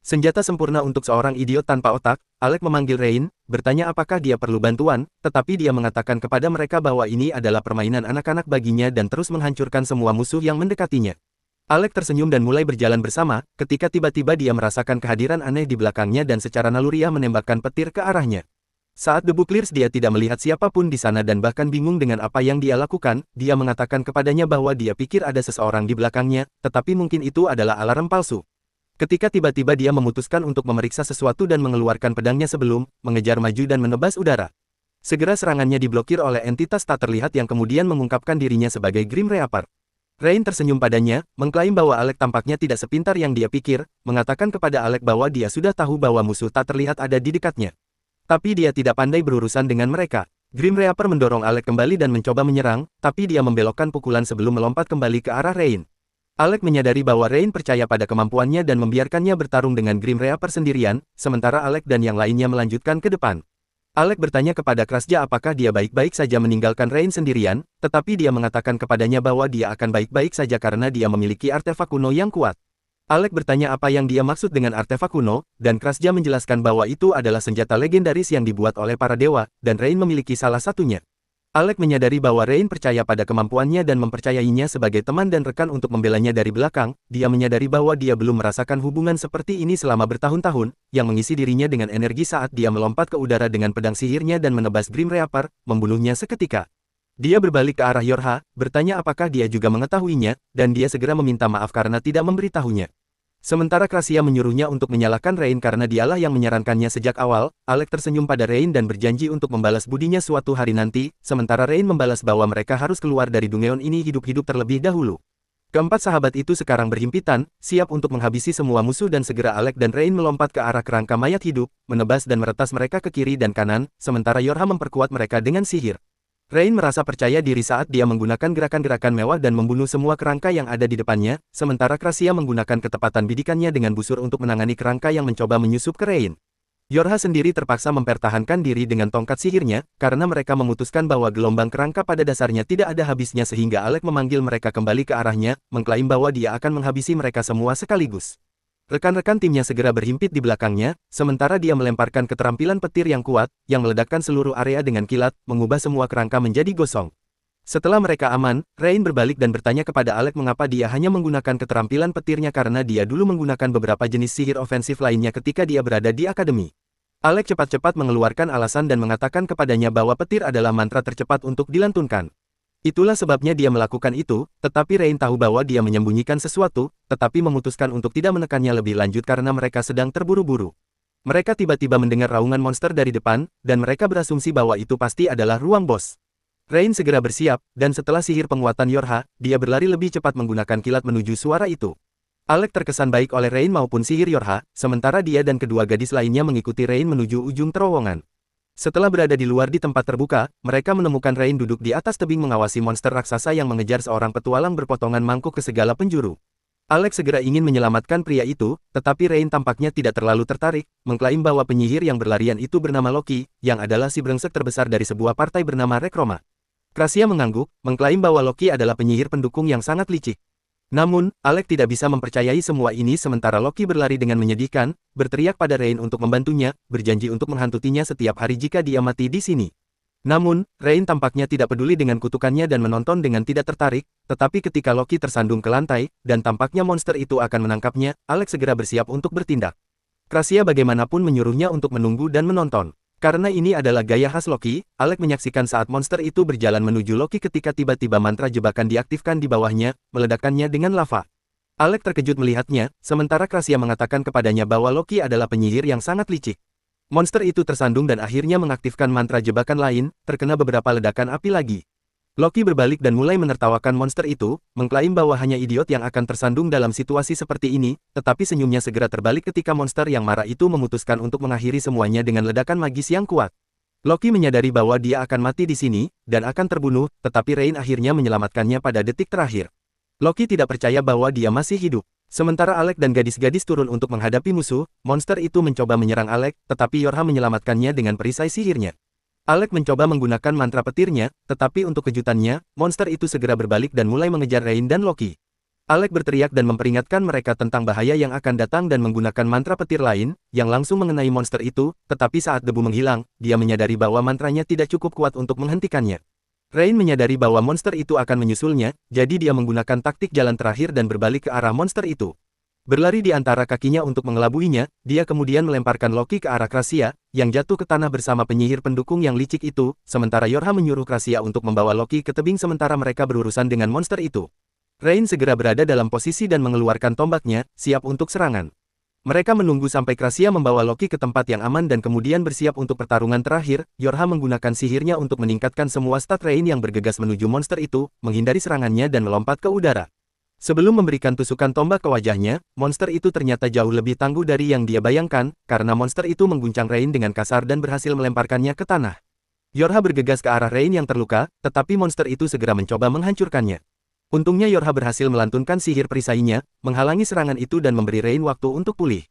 Senjata sempurna untuk seorang idiot tanpa otak, Alec memanggil Rain, bertanya apakah dia perlu bantuan, tetapi dia mengatakan kepada mereka bahwa ini adalah permainan anak-anak baginya dan terus menghancurkan semua musuh yang mendekatinya. Alec tersenyum dan mulai berjalan bersama, ketika tiba-tiba dia merasakan kehadiran aneh di belakangnya dan secara naluriah menembakkan petir ke arahnya. Saat debu clears dia tidak melihat siapapun di sana dan bahkan bingung dengan apa yang dia lakukan, dia mengatakan kepadanya bahwa dia pikir ada seseorang di belakangnya, tetapi mungkin itu adalah alarm palsu. Ketika tiba-tiba dia memutuskan untuk memeriksa sesuatu dan mengeluarkan pedangnya sebelum mengejar maju dan menebas udara. Segera serangannya diblokir oleh entitas tak terlihat yang kemudian mengungkapkan dirinya sebagai Grim Reaper. Rain tersenyum padanya, mengklaim bahwa Alec tampaknya tidak sepintar yang dia pikir, mengatakan kepada Alec bahwa dia sudah tahu bahwa musuh tak terlihat ada di dekatnya. Tapi dia tidak pandai berurusan dengan mereka. Grim Reaper mendorong Alec kembali dan mencoba menyerang, tapi dia membelokkan pukulan sebelum melompat kembali ke arah Rain. Alec menyadari bahwa Rain percaya pada kemampuannya dan membiarkannya bertarung dengan Grim Reaper sendirian, sementara Alec dan yang lainnya melanjutkan ke depan. Alec bertanya kepada Krasja apakah dia baik-baik saja meninggalkan Rain sendirian, tetapi dia mengatakan kepadanya bahwa dia akan baik-baik saja karena dia memiliki artefak kuno yang kuat. Alec bertanya apa yang dia maksud dengan artefak kuno, dan Krasja menjelaskan bahwa itu adalah senjata legendaris yang dibuat oleh para dewa, dan Rain memiliki salah satunya. Alec menyadari bahwa Rain percaya pada kemampuannya dan mempercayainya sebagai teman dan rekan untuk membelanya dari belakang. Dia menyadari bahwa dia belum merasakan hubungan seperti ini selama bertahun-tahun, yang mengisi dirinya dengan energi saat dia melompat ke udara dengan pedang sihirnya dan menebas Grim Reaper, membunuhnya seketika. Dia berbalik ke arah Yorha, bertanya apakah dia juga mengetahuinya, dan dia segera meminta maaf karena tidak memberitahunya. Sementara Krasja menyuruhnya untuk menyalahkan Rain karena dialah yang menyarankannya sejak awal, Alec tersenyum pada Rain dan berjanji untuk membalas budinya suatu hari nanti, sementara Rain membalas bahwa mereka harus keluar dari Dungeon ini hidup-hidup terlebih dahulu. Keempat sahabat itu sekarang berhimpitan, siap untuk menghabisi semua musuh dan segera Alec dan Rain melompat ke arah kerangka mayat hidup, menebas dan meretas mereka ke kiri dan kanan, sementara Yorha memperkuat mereka dengan sihir. Rain merasa percaya diri saat dia menggunakan gerakan-gerakan mewah dan membunuh semua kerangka yang ada di depannya, sementara Krasja menggunakan ketepatan bidikannya dengan busur untuk menangani kerangka yang mencoba menyusup ke Rain. Yorha sendiri terpaksa mempertahankan diri dengan tongkat sihirnya, karena mereka memutuskan bahwa gelombang kerangka pada dasarnya tidak ada habisnya sehingga Alec memanggil mereka kembali ke arahnya, mengklaim bahwa dia akan menghabisi mereka semua sekaligus. Rekan-rekan timnya segera berhimpit di belakangnya, sementara dia melemparkan keterampilan petir yang kuat, yang meledakkan seluruh area dengan kilat, mengubah semua kerangka menjadi gosong. Setelah mereka aman, Rain berbalik dan bertanya kepada Alec mengapa dia hanya menggunakan keterampilan petirnya karena dia dulu menggunakan beberapa jenis sihir ofensif lainnya ketika dia berada di akademi. Alec cepat-cepat mengeluarkan alasan dan mengatakan kepadanya bahwa petir adalah mantra tercepat untuk dilantunkan. Itulah sebabnya dia melakukan itu, tetapi Rain tahu bahwa dia menyembunyikan sesuatu, tetapi memutuskan untuk tidak menekannya lebih lanjut karena mereka sedang terburu-buru. Mereka tiba-tiba mendengar raungan monster dari depan, dan mereka berasumsi bahwa itu pasti adalah ruang bos. Rain segera bersiap, dan setelah sihir penguatan Yorha, dia berlari lebih cepat menggunakan kilat menuju suara itu. Alec terkesan baik oleh Rain maupun sihir Yorha, sementara dia dan kedua gadis lainnya mengikuti Rain menuju ujung terowongan. Setelah berada di luar di tempat terbuka, mereka menemukan Rain duduk di atas tebing mengawasi monster raksasa yang mengejar seorang petualang berpotongan mangkuk ke segala penjuru. Alec segera ingin menyelamatkan pria itu, tetapi Rain tampaknya tidak terlalu tertarik, mengklaim bahwa penyihir yang berlarian itu bernama Loki, yang adalah si brengsek terbesar dari sebuah partai bernama Rekroma. Krasja mengangguk, mengklaim bahwa Loki adalah penyihir pendukung yang sangat licik. Namun, Alec tidak bisa mempercayai semua ini sementara Loki berlari dengan menyedihkan, berteriak pada Rain untuk membantunya, berjanji untuk menghantutinya setiap hari jika dia mati di sini. Namun, Rain tampaknya tidak peduli dengan kutukannya dan menonton dengan tidak tertarik, tetapi ketika Loki tersandung ke lantai, dan tampaknya monster itu akan menangkapnya, Alec segera bersiap untuk bertindak. Krasja bagaimanapun menyuruhnya untuk menunggu dan menonton. Karena ini adalah gaya khas Loki, Alec menyaksikan saat monster itu berjalan menuju Loki ketika tiba-tiba mantra jebakan diaktifkan di bawahnya, meledakkannya dengan lava. Alec terkejut melihatnya, sementara Krasja mengatakan kepadanya bahwa Loki adalah penyihir yang sangat licik. Monster itu tersandung dan akhirnya mengaktifkan mantra jebakan lain, terkena beberapa ledakan api lagi. Loki berbalik dan mulai menertawakan monster itu, mengklaim bahwa hanya idiot yang akan tersandung dalam situasi seperti ini, tetapi senyumnya segera terbalik ketika monster yang marah itu memutuskan untuk mengakhiri semuanya dengan ledakan magis yang kuat. Loki menyadari bahwa dia akan mati di sini, dan akan terbunuh, tetapi Rain akhirnya menyelamatkannya pada detik terakhir. Loki tidak percaya bahwa dia masih hidup. Sementara Alec dan gadis-gadis turun untuk menghadapi musuh, monster itu mencoba menyerang Alec, tetapi Yorha menyelamatkannya dengan perisai sihirnya. Alec mencoba menggunakan mantra petirnya, tetapi untuk kejutannya, monster itu segera berbalik dan mulai mengejar Rain dan Loki. Alec berteriak dan memperingatkan mereka tentang bahaya yang akan datang dan menggunakan mantra petir lain, yang langsung mengenai monster itu, tetapi saat debu menghilang, dia menyadari bahwa mantranya tidak cukup kuat untuk menghentikannya. Rain menyadari bahwa monster itu akan menyusulnya, jadi dia menggunakan taktik jalan terakhir dan berbalik ke arah monster itu. Berlari di antara kakinya untuk mengelabuinya, dia kemudian melemparkan Loki ke arah Krasia, yang jatuh ke tanah bersama penyihir pendukung yang licik itu, sementara Yorha menyuruh Krasia untuk membawa Loki ke tebing sementara mereka berurusan dengan monster itu. Rain segera berada dalam posisi dan mengeluarkan tombaknya, siap untuk serangan. Mereka menunggu sampai Krasia membawa Loki ke tempat yang aman dan kemudian bersiap untuk pertarungan terakhir. Yorha menggunakan sihirnya untuk meningkatkan semua stat Rain yang bergegas menuju monster itu, menghindari serangannya dan melompat ke udara. Sebelum memberikan tusukan tombak ke wajahnya, monster itu ternyata jauh lebih tangguh dari yang dia bayangkan, karena monster itu mengguncang Rain dengan kasar dan berhasil melemparkannya ke tanah. Yorha bergegas ke arah Rain yang terluka, tetapi monster itu segera mencoba menghancurkannya. Untungnya Yorha berhasil melantunkan sihir perisainya, menghalangi serangan itu dan memberi Rain waktu untuk pulih.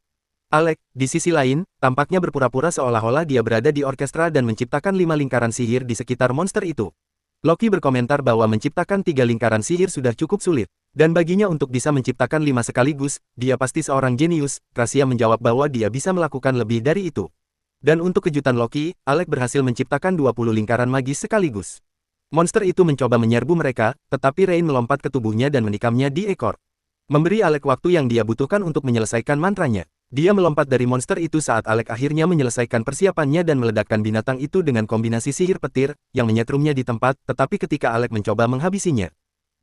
Alec, di sisi lain, tampaknya berpura-pura seolah-olah dia berada di orkestra dan menciptakan 5 lingkaran sihir di sekitar monster itu. Loki berkomentar bahwa menciptakan 3 lingkaran sihir sudah cukup sulit. Dan baginya untuk bisa menciptakan 5 sekaligus, dia pasti seorang jenius. Krasia menjawab bahwa dia bisa melakukan lebih dari itu. Dan untuk kejutan Loki, Alec berhasil menciptakan 20 lingkaran magis sekaligus. Monster itu mencoba menyerbu mereka, tetapi Rain melompat ke tubuhnya dan menikamnya di ekor. Memberi Alec waktu yang dia butuhkan untuk menyelesaikan mantranya. Dia melompat dari monster itu saat Alec akhirnya menyelesaikan persiapannya dan meledakkan binatang itu dengan kombinasi sihir petir, yang menyetrumnya di tempat, tetapi ketika Alec mencoba menghabisinya.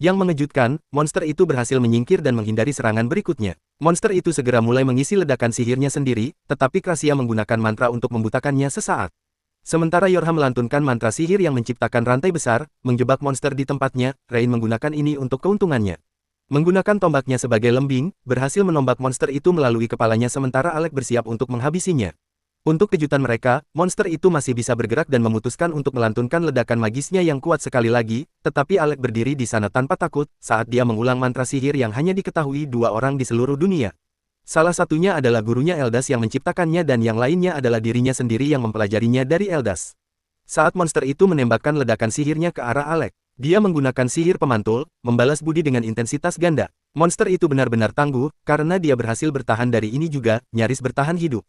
Yang mengejutkan, monster itu berhasil menyingkir dan menghindari serangan berikutnya. Monster itu segera mulai mengisi ledakan sihirnya sendiri, tetapi Krasia menggunakan mantra untuk membutakannya sesaat. Sementara Yorha melantunkan mantra sihir yang menciptakan rantai besar, menjebak monster di tempatnya. Rain menggunakan ini untuk keuntungannya. Menggunakan tombaknya sebagai lembing, berhasil menombak monster itu melalui kepalanya sementara Alec bersiap untuk menghabisinya. Untuk kejutan mereka, monster itu masih bisa bergerak dan memutuskan untuk melantunkan ledakan magisnya yang kuat sekali lagi, tetapi Alec berdiri di sana tanpa takut, saat dia mengulang mantra sihir yang hanya diketahui 2 orang di seluruh dunia. Salah satunya adalah gurunya Eldas yang menciptakannya dan yang lainnya adalah dirinya sendiri yang mempelajarinya dari Eldas. Saat monster itu menembakkan ledakan sihirnya ke arah Alec, dia menggunakan sihir pemantul, membalas budi dengan intensitas ganda. Monster itu benar-benar tangguh, karena dia berhasil bertahan dari ini juga, nyaris bertahan hidup.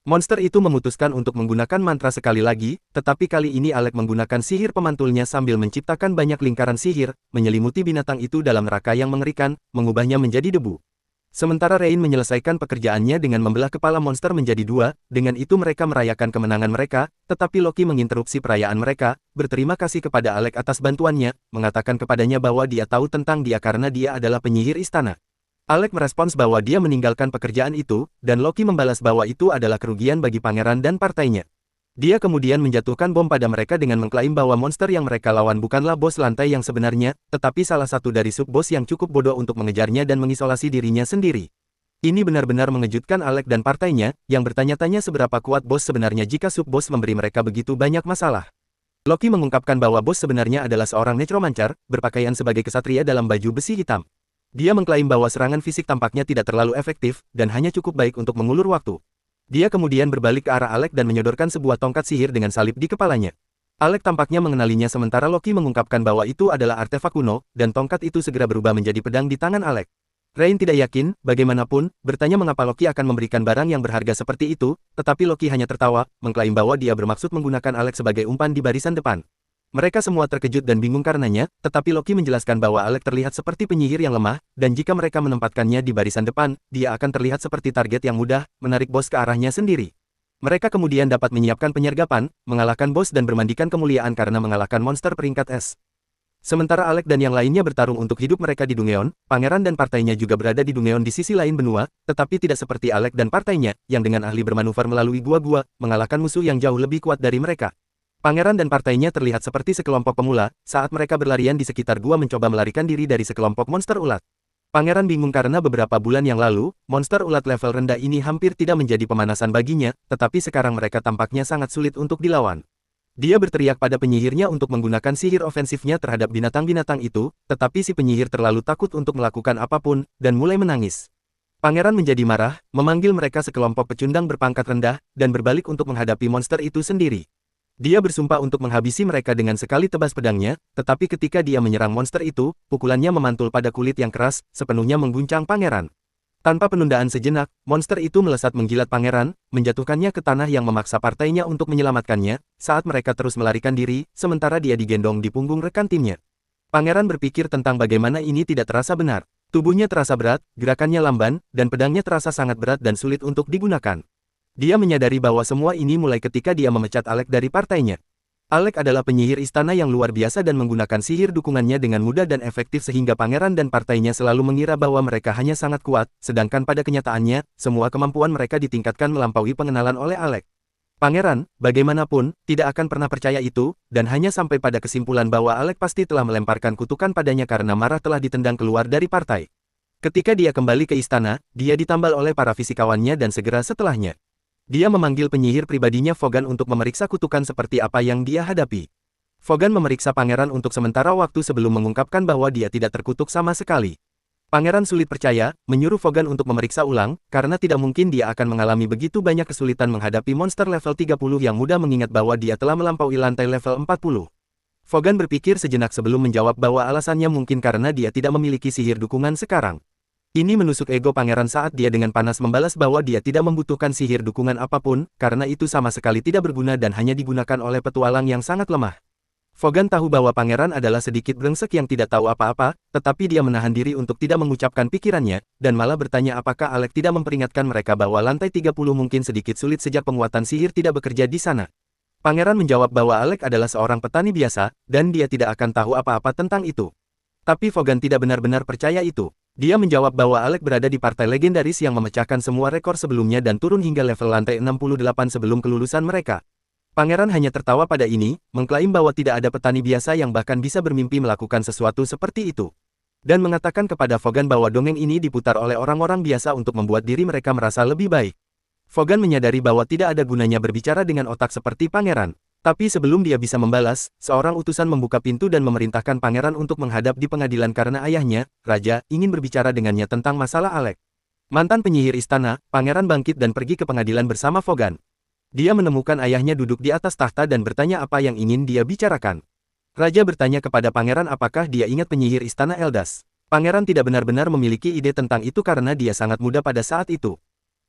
Monster itu memutuskan untuk menggunakan mantra sekali lagi, tetapi kali ini Alec menggunakan sihir pemantulnya sambil menciptakan banyak lingkaran sihir, menyelimuti binatang itu dalam neraka yang mengerikan, mengubahnya menjadi debu. Sementara Rain menyelesaikan pekerjaannya dengan membelah kepala monster menjadi 2, dengan itu mereka merayakan kemenangan mereka, tetapi Loki menginterupsi perayaan mereka, berterima kasih kepada Alec atas bantuannya, mengatakan kepadanya bahwa dia tahu tentang dia karena dia adalah penyihir istana. Alec merespons bahwa dia meninggalkan pekerjaan itu, dan Loki membalas bahwa itu adalah kerugian bagi pangeran dan partainya. Dia kemudian menjatuhkan bom pada mereka dengan mengklaim bahwa monster yang mereka lawan bukanlah bos lantai yang sebenarnya, tetapi salah satu dari sub-bos yang cukup bodoh untuk mengejarnya dan mengisolasi dirinya sendiri. Ini benar-benar mengejutkan Alec dan partainya, yang bertanya-tanya seberapa kuat bos sebenarnya jika sub-bos memberi mereka begitu banyak masalah. Loki mengungkapkan bahwa bos sebenarnya adalah seorang necromancer, berpakaian sebagai kesatria dalam baju besi hitam. Dia mengklaim bahwa serangan fisik tampaknya tidak terlalu efektif, dan hanya cukup baik untuk mengulur waktu. Dia kemudian berbalik ke arah Alec dan menyodorkan sebuah tongkat sihir dengan salib di kepalanya. Alec tampaknya mengenalinya sementara Loki mengungkapkan bahwa itu adalah artefak kuno, dan tongkat itu segera berubah menjadi pedang di tangan Alec. Rain tidak yakin, bagaimanapun, bertanya mengapa Loki akan memberikan barang yang berharga seperti itu, tetapi Loki hanya tertawa, mengklaim bahwa dia bermaksud menggunakan Alec sebagai umpan di barisan depan. Mereka semua terkejut dan bingung karenanya, tetapi Loki menjelaskan bahwa Alec terlihat seperti penyihir yang lemah, dan jika mereka menempatkannya di barisan depan, dia akan terlihat seperti target yang mudah, menarik bos ke arahnya sendiri. Mereka kemudian dapat menyiapkan penyergapan, mengalahkan bos dan bermandikan kemuliaan karena mengalahkan monster peringkat S. Sementara Alec dan yang lainnya bertarung untuk hidup mereka di Dungeon, pangeran dan partainya juga berada di Dungeon di sisi lain benua, tetapi tidak seperti Alec dan partainya, yang dengan ahli bermanuver melalui gua-gua, mengalahkan musuh yang jauh lebih kuat dari mereka. Pangeran dan partainya terlihat seperti sekelompok pemula, saat mereka berlarian di sekitar gua mencoba melarikan diri dari sekelompok monster ulat. Pangeran bingung karena beberapa bulan yang lalu, monster ulat level rendah ini hampir tidak menjadi pemanasan baginya, tetapi sekarang mereka tampaknya sangat sulit untuk dilawan. Dia berteriak pada penyihirnya untuk menggunakan sihir ofensifnya terhadap binatang-binatang itu, tetapi si penyihir terlalu takut untuk melakukan apapun, dan mulai menangis. Pangeran menjadi marah, memanggil mereka sekelompok pecundang berpangkat rendah, dan berbalik untuk menghadapi monster itu sendiri. Dia bersumpah untuk menghabisi mereka dengan sekali tebas pedangnya, tetapi ketika dia menyerang monster itu, pukulannya memantul pada kulit yang keras, sepenuhnya mengguncang pangeran. Tanpa penundaan sejenak, monster itu melesat menggilat pangeran, menjatuhkannya ke tanah yang memaksa partainya untuk menyelamatkannya, saat mereka terus melarikan diri, sementara dia digendong di punggung rekan timnya. Pangeran berpikir tentang bagaimana ini tidak terasa benar. Tubuhnya terasa berat, gerakannya lamban, dan pedangnya terasa sangat berat dan sulit untuk digunakan. Dia menyadari bahwa semua ini mulai ketika dia memecat Alec dari partainya. Alec adalah penyihir istana yang luar biasa dan menggunakan sihir dukungannya dengan mudah dan efektif sehingga pangeran dan partainya selalu mengira bahwa mereka hanya sangat kuat, sedangkan pada kenyataannya, semua kemampuan mereka ditingkatkan melampaui pengenalan oleh Alec. Pangeran, bagaimanapun, tidak akan pernah percaya itu, dan hanya sampai pada kesimpulan bahwa Alec pasti telah melemparkan kutukan padanya karena marah telah ditendang keluar dari partai. Ketika dia kembali ke istana, dia ditambal oleh para fisikawannya dan segera setelahnya. Dia memanggil penyihir pribadinya Vogan untuk memeriksa kutukan seperti apa yang dia hadapi. Vogan memeriksa pangeran untuk sementara waktu sebelum mengungkapkan bahwa dia tidak terkutuk sama sekali. Pangeran sulit percaya, menyuruh Vogan untuk memeriksa ulang, karena tidak mungkin dia akan mengalami begitu banyak kesulitan menghadapi monster level 30 yang mudah mengingat bahwa dia telah melampaui lantai level 40. Vogan berpikir sejenak sebelum menjawab bahwa alasannya mungkin karena dia tidak memiliki sihir dukungan sekarang. Ini menusuk ego pangeran saat dia dengan panas membalas bahwa dia tidak membutuhkan sihir dukungan apapun, karena itu sama sekali tidak berguna dan hanya digunakan oleh petualang yang sangat lemah. Vogan tahu bahwa pangeran adalah sedikit brengsek yang tidak tahu apa-apa, tetapi dia menahan diri untuk tidak mengucapkan pikirannya, dan malah bertanya apakah Alec tidak memperingatkan mereka bahwa lantai 30 mungkin sedikit sulit sejak penguatan sihir tidak bekerja di sana. Pangeran menjawab bahwa Alec adalah seorang petani biasa, dan dia tidak akan tahu apa-apa tentang itu. Tapi Vogan tidak benar-benar percaya itu. Dia menjawab bahwa Alec berada di partai legendaris yang memecahkan semua rekor sebelumnya dan turun hingga level lantai 68 sebelum kelulusan mereka. Pangeran hanya tertawa pada ini, mengklaim bahwa tidak ada petani biasa yang bahkan bisa bermimpi melakukan sesuatu seperti itu. Dan mengatakan kepada Vogan bahwa dongeng ini diputar oleh orang-orang biasa untuk membuat diri mereka merasa lebih baik. Vogan menyadari bahwa tidak ada gunanya berbicara dengan otak seperti pangeran. Tapi sebelum dia bisa membalas, seorang utusan membuka pintu dan memerintahkan pangeran untuk menghadap di pengadilan karena ayahnya, raja, ingin berbicara dengannya tentang masalah Alec. Mantan penyihir istana, pangeran bangkit dan pergi ke pengadilan bersama Vogan. Dia menemukan ayahnya duduk di atas tahta dan bertanya apa yang ingin dia bicarakan. Raja bertanya kepada pangeran apakah dia ingat penyihir istana Eldas. Pangeran tidak benar-benar memiliki ide tentang itu karena dia sangat muda pada saat itu.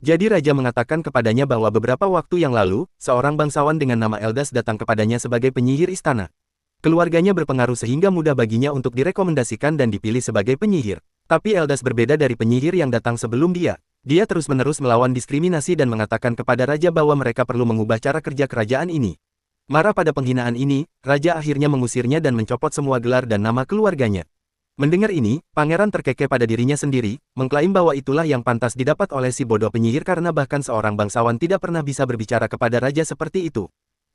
Jadi raja mengatakan kepadanya bahwa beberapa waktu yang lalu, seorang bangsawan dengan nama Eldas datang kepadanya sebagai penyihir istana. Keluarganya berpengaruh sehingga mudah baginya untuk direkomendasikan dan dipilih sebagai penyihir. Tapi Eldas berbeda dari penyihir yang datang sebelum dia. Dia terus-menerus melawan diskriminasi dan mengatakan kepada raja bahwa mereka perlu mengubah cara kerja kerajaan ini. Marah pada penghinaan ini, raja akhirnya mengusirnya dan mencopot semua gelar dan nama keluarganya. Mendengar ini, pangeran terkekeh pada dirinya sendiri, mengklaim bahwa itulah yang pantas didapat oleh si bodoh penyihir karena bahkan seorang bangsawan tidak pernah bisa berbicara kepada raja seperti itu.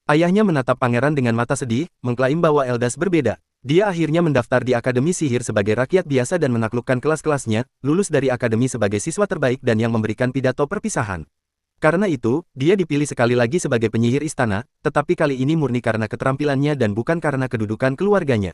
Ayahnya menatap pangeran dengan mata sedih, mengklaim bahwa Eldas berbeda. Dia akhirnya mendaftar di Akademi Sihir sebagai rakyat biasa dan menaklukkan kelas-kelasnya, lulus dari akademi sebagai siswa terbaik dan yang memberikan pidato perpisahan. Karena itu, dia dipilih sekali lagi sebagai penyihir istana, tetapi kali ini murni karena keterampilannya dan bukan karena kedudukan keluarganya.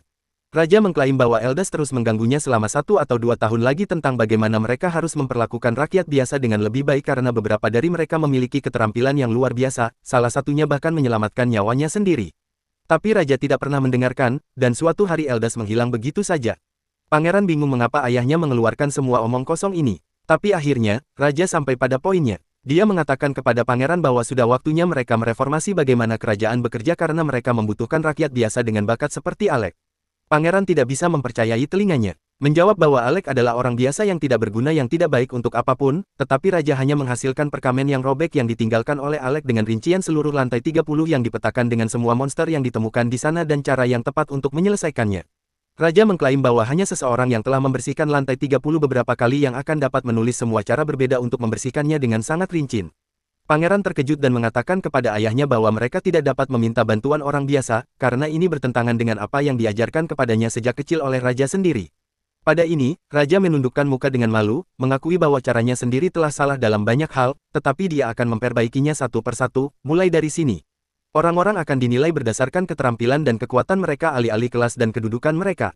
Raja mengklaim bahwa Eldas terus mengganggunya selama 1 atau 2 tahun lagi tentang bagaimana mereka harus memperlakukan rakyat biasa dengan lebih baik karena beberapa dari mereka memiliki keterampilan yang luar biasa, salah satunya bahkan menyelamatkan nyawanya sendiri. Tapi raja tidak pernah mendengarkan, dan suatu hari Eldas menghilang begitu saja. Pangeran bingung mengapa ayahnya mengeluarkan semua omong kosong ini. Tapi akhirnya, raja sampai pada poinnya. Dia mengatakan kepada pangeran bahwa sudah waktunya mereka mereformasi bagaimana kerajaan bekerja karena mereka membutuhkan rakyat biasa dengan bakat seperti Alec. Pangeran tidak bisa mempercayai telinganya. Menjawab bahwa Alec adalah orang biasa yang tidak berguna yang tidak baik untuk apapun, tetapi raja hanya menghasilkan perkamen yang robek yang ditinggalkan oleh Alec dengan rincian seluruh lantai 30 yang dipetakan dengan semua monster yang ditemukan di sana dan cara yang tepat untuk menyelesaikannya. Raja mengklaim bahwa hanya seseorang yang telah membersihkan lantai 30 beberapa kali yang akan dapat menulis semua cara berbeda untuk membersihkannya dengan sangat rinci. Pangeran terkejut dan mengatakan kepada ayahnya bahwa mereka tidak dapat meminta bantuan orang biasa, karena ini bertentangan dengan apa yang diajarkan kepadanya sejak kecil oleh raja sendiri. Pada ini, raja menundukkan muka dengan malu, mengakui bahwa caranya sendiri telah salah dalam banyak hal, tetapi dia akan memperbaikinya satu persatu, mulai dari sini. Orang-orang akan dinilai berdasarkan keterampilan dan kekuatan mereka alih-alih kelas dan kedudukan mereka.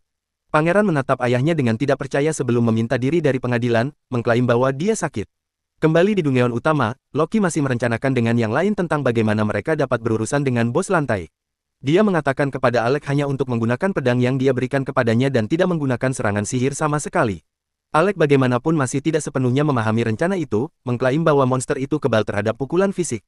Pangeran menatap ayahnya dengan tidak percaya sebelum meminta diri dari pengadilan, mengklaim bahwa dia sakit. Kembali di Dungeon utama, Loki masih merencanakan dengan yang lain tentang bagaimana mereka dapat berurusan dengan bos lantai. Dia mengatakan kepada Alec hanya untuk menggunakan pedang yang dia berikan kepadanya dan tidak menggunakan serangan sihir sama sekali. Alec bagaimanapun masih tidak sepenuhnya memahami rencana itu, mengklaim bahwa monster itu kebal terhadap pukulan fisik.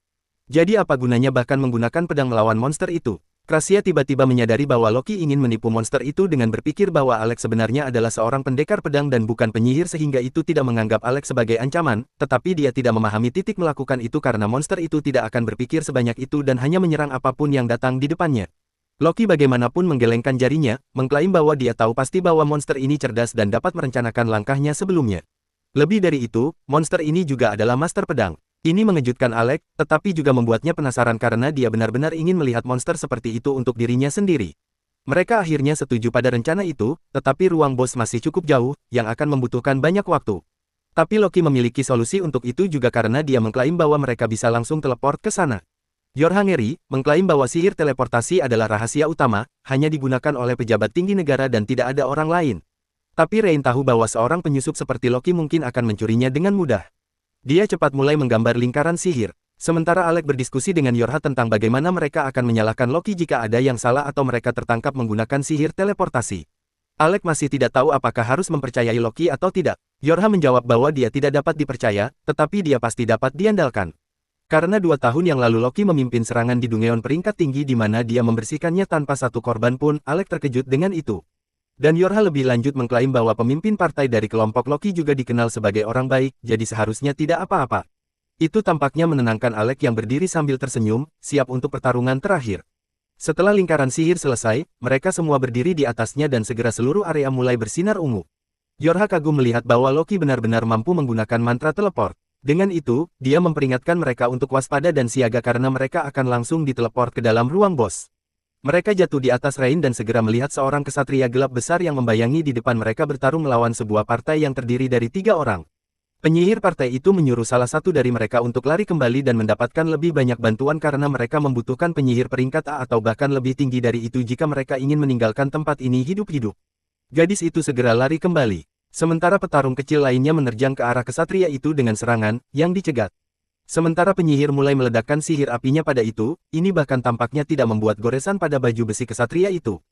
Jadi apa gunanya bahkan menggunakan pedang melawan monster itu? Krasia tiba-tiba menyadari bahwa Loki ingin menipu monster itu dengan berpikir bahwa Alex sebenarnya adalah seorang pendekar pedang dan bukan penyihir sehingga itu tidak menganggap Alex sebagai ancaman, tetapi dia tidak memahami titik melakukan itu karena monster itu tidak akan berpikir sebanyak itu dan hanya menyerang apapun yang datang di depannya. Loki bagaimanapun menggelengkan jarinya, mengklaim bahwa dia tahu pasti bahwa monster ini cerdas dan dapat merencanakan langkahnya sebelumnya. Lebih dari itu, monster ini juga adalah master pedang. Ini mengejutkan Alex, tetapi juga membuatnya penasaran karena dia benar-benar ingin melihat monster seperti itu untuk dirinya sendiri. Mereka akhirnya setuju pada rencana itu, tetapi ruang bos masih cukup jauh, yang akan membutuhkan banyak waktu. Tapi Loki memiliki solusi untuk itu juga karena dia mengklaim bahwa mereka bisa langsung teleport ke sana. Yorhangeri mengklaim bahwa sihir teleportasi adalah rahasia utama, hanya digunakan oleh pejabat tinggi negara dan tidak ada orang lain. Tapi Rain tahu bahwa seorang penyusup seperti Loki mungkin akan mencurinya dengan mudah. Dia cepat mulai menggambar lingkaran sihir. Sementara Alex berdiskusi dengan Yorha tentang bagaimana mereka akan menyalahkan Loki jika ada yang salah atau mereka tertangkap menggunakan sihir teleportasi. Alex masih tidak tahu apakah harus mempercayai Loki atau tidak. Yorha menjawab bahwa dia tidak dapat dipercaya, tetapi dia pasti dapat diandalkan. Karena 2 tahun yang lalu Loki memimpin serangan di Dungeon peringkat tinggi di mana dia membersihkannya tanpa satu korban pun, Alex terkejut dengan itu. Dan Yorha lebih lanjut mengklaim bahwa pemimpin partai dari kelompok Loki juga dikenal sebagai orang baik, jadi seharusnya tidak apa-apa. Itu tampaknya menenangkan Alex yang berdiri sambil tersenyum, siap untuk pertarungan terakhir. Setelah lingkaran sihir selesai, mereka semua berdiri di atasnya dan segera seluruh area mulai bersinar ungu. Yorha kagum melihat bahwa Loki benar-benar mampu menggunakan mantra teleport. Dengan itu, dia memperingatkan mereka untuk waspada dan siaga karena mereka akan langsung diteleport ke dalam ruang bos. Mereka jatuh di atas Rain dan segera melihat seorang kesatria gelap besar yang membayangi di depan mereka bertarung melawan sebuah partai yang terdiri dari 3 orang. Penyihir partai itu menyuruh salah satu dari mereka untuk lari kembali dan mendapatkan lebih banyak bantuan karena mereka membutuhkan penyihir peringkat A atau bahkan lebih tinggi dari itu jika mereka ingin meninggalkan tempat ini hidup-hidup. Gadis itu segera lari kembali. Sementara petarung kecil lainnya menerjang ke arah kesatria itu dengan serangan yang dicegat. Sementara penyihir mulai meledakkan sihir apinya pada itu, ini bahkan tampaknya tidak membuat goresan pada baju besi kesatria itu.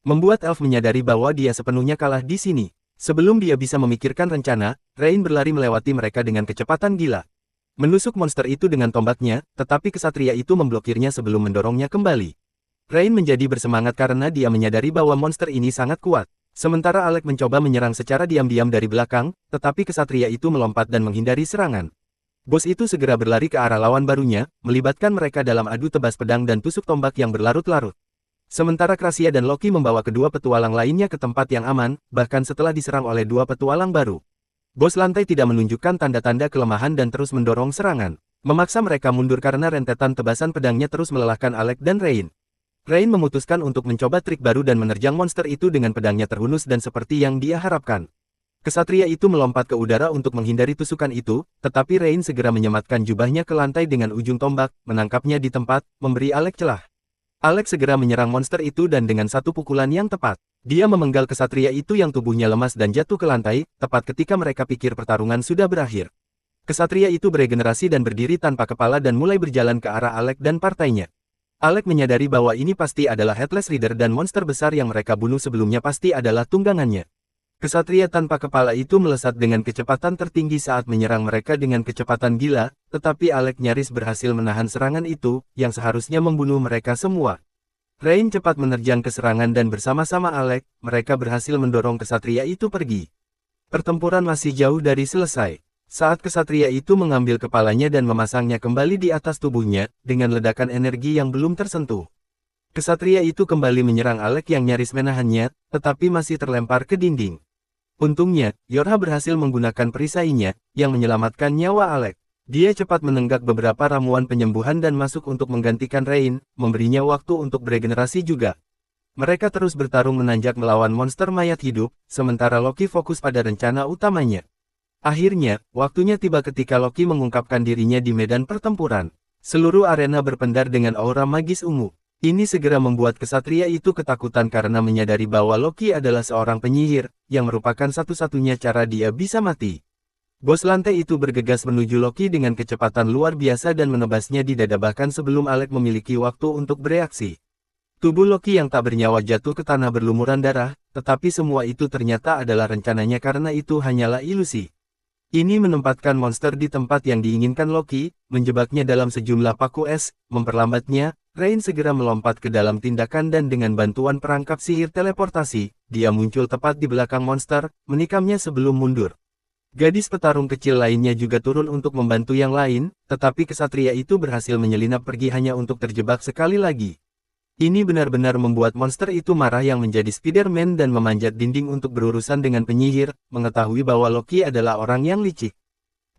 Membuat elf menyadari bahwa dia sepenuhnya kalah di sini. Sebelum dia bisa memikirkan rencana, Rain berlari melewati mereka dengan kecepatan gila. Menusuk monster itu dengan tombaknya, tetapi kesatria itu memblokirnya sebelum mendorongnya kembali. Rain menjadi bersemangat karena dia menyadari bahwa monster ini sangat kuat. Sementara Alex mencoba menyerang secara diam-diam dari belakang, tetapi kesatria itu melompat dan menghindari serangan. Bos itu segera berlari ke arah lawan barunya, melibatkan mereka dalam adu tebas pedang dan tusuk tombak yang berlarut-larut. Sementara Krasia dan Loki membawa kedua petualang lainnya ke tempat yang aman, bahkan setelah diserang oleh 2 petualang baru. Bos lantai tidak menunjukkan tanda-tanda kelemahan dan terus mendorong serangan. Memaksa mereka mundur karena rentetan tebasan pedangnya terus melelahkan Alex dan Rain. Rain memutuskan untuk mencoba trik baru dan menerjang monster itu dengan pedangnya terhunus dan seperti yang dia harapkan. Kesatria itu melompat ke udara untuk menghindari tusukan itu, tetapi Rain segera menyematkan jubahnya ke lantai dengan ujung tombak, menangkapnya di tempat, memberi Alex celah. Alex segera menyerang monster itu dan dengan satu pukulan yang tepat, dia memenggal kesatria itu yang tubuhnya lemas dan jatuh ke lantai, tepat ketika mereka pikir pertarungan sudah berakhir. Kesatria itu beregenerasi dan berdiri tanpa kepala dan mulai berjalan ke arah Alex dan partainya. Alex menyadari bahwa ini pasti adalah Headless Rider dan monster besar yang mereka bunuh sebelumnya pasti adalah tunggangannya. Kesatria tanpa kepala itu melesat dengan kecepatan tertinggi saat menyerang mereka dengan kecepatan gila, tetapi Alex nyaris berhasil menahan serangan itu, yang seharusnya membunuh mereka semua. Rain cepat menerjang ke serangan dan bersama-sama Alex, mereka berhasil mendorong kesatria itu pergi. Pertempuran masih jauh dari selesai. Saat kesatria itu mengambil kepalanya dan memasangnya kembali di atas tubuhnya, dengan ledakan energi yang belum tersentuh. Kesatria itu kembali menyerang Alex yang nyaris menahannya, tetapi masih terlempar ke dinding. Untungnya, Yorha berhasil menggunakan perisainya, yang menyelamatkan nyawa Alex. Dia cepat menenggak beberapa ramuan penyembuhan dan masuk untuk menggantikan Rain, memberinya waktu untuk beregenerasi juga. Mereka terus bertarung menanjak melawan monster mayat hidup, sementara Loki fokus pada rencana utamanya. Akhirnya, waktunya tiba ketika Loki mengungkapkan dirinya di medan pertempuran. Seluruh arena berpendar dengan aura magis ungu. Ini segera membuat kesatria itu ketakutan karena menyadari bahwa Loki adalah seorang penyihir, yang merupakan satu-satunya cara dia bisa mati. Bos lantai itu bergegas menuju Loki dengan kecepatan luar biasa dan menebasnya di dada bahkan sebelum Alex memiliki waktu untuk bereaksi. Tubuh Loki yang tak bernyawa jatuh ke tanah berlumuran darah, tetapi semua itu ternyata adalah rencananya karena itu hanyalah ilusi. Ini menempatkan monster di tempat yang diinginkan Loki, menjebaknya dalam sejumlah paku es, memperlambatnya. Rain segera melompat ke dalam tindakan dan dengan bantuan perangkap sihir teleportasi, dia muncul tepat di belakang monster, menikamnya sebelum mundur. Gadis petarung kecil lainnya juga turun untuk membantu yang lain, tetapi kesatria itu berhasil menyelinap pergi hanya untuk terjebak sekali lagi. Ini benar-benar membuat monster itu marah yang menjadi Spider-Man dan memanjat dinding untuk berurusan dengan penyihir, mengetahui bahwa Loki adalah orang yang licik.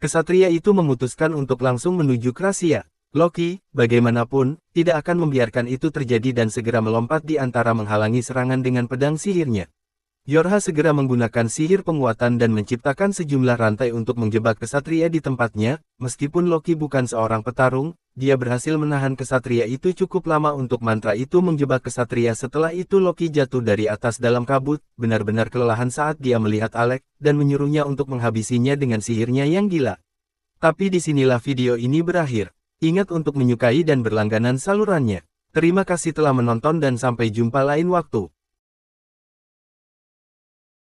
Kesatria itu memutuskan untuk langsung menuju Krasia. Loki, bagaimanapun, tidak akan membiarkan itu terjadi dan segera melompat di antara menghalangi serangan dengan pedang sihirnya. Yorha segera menggunakan sihir penguatan dan menciptakan sejumlah rantai untuk menjebak kesatria di tempatnya. Meskipun Loki bukan seorang petarung, dia berhasil menahan kesatria itu cukup lama untuk mantra itu menjebak kesatria. Setelah itu Loki jatuh dari atas dalam kabut, benar-benar kelelahan saat dia melihat Alec, dan menyuruhnya untuk menghabisinya dengan sihirnya yang gila. Tapi disinilah video ini berakhir. Ingat untuk menyukai dan berlangganan salurannya. Terima kasih telah menonton dan sampai jumpa lain waktu.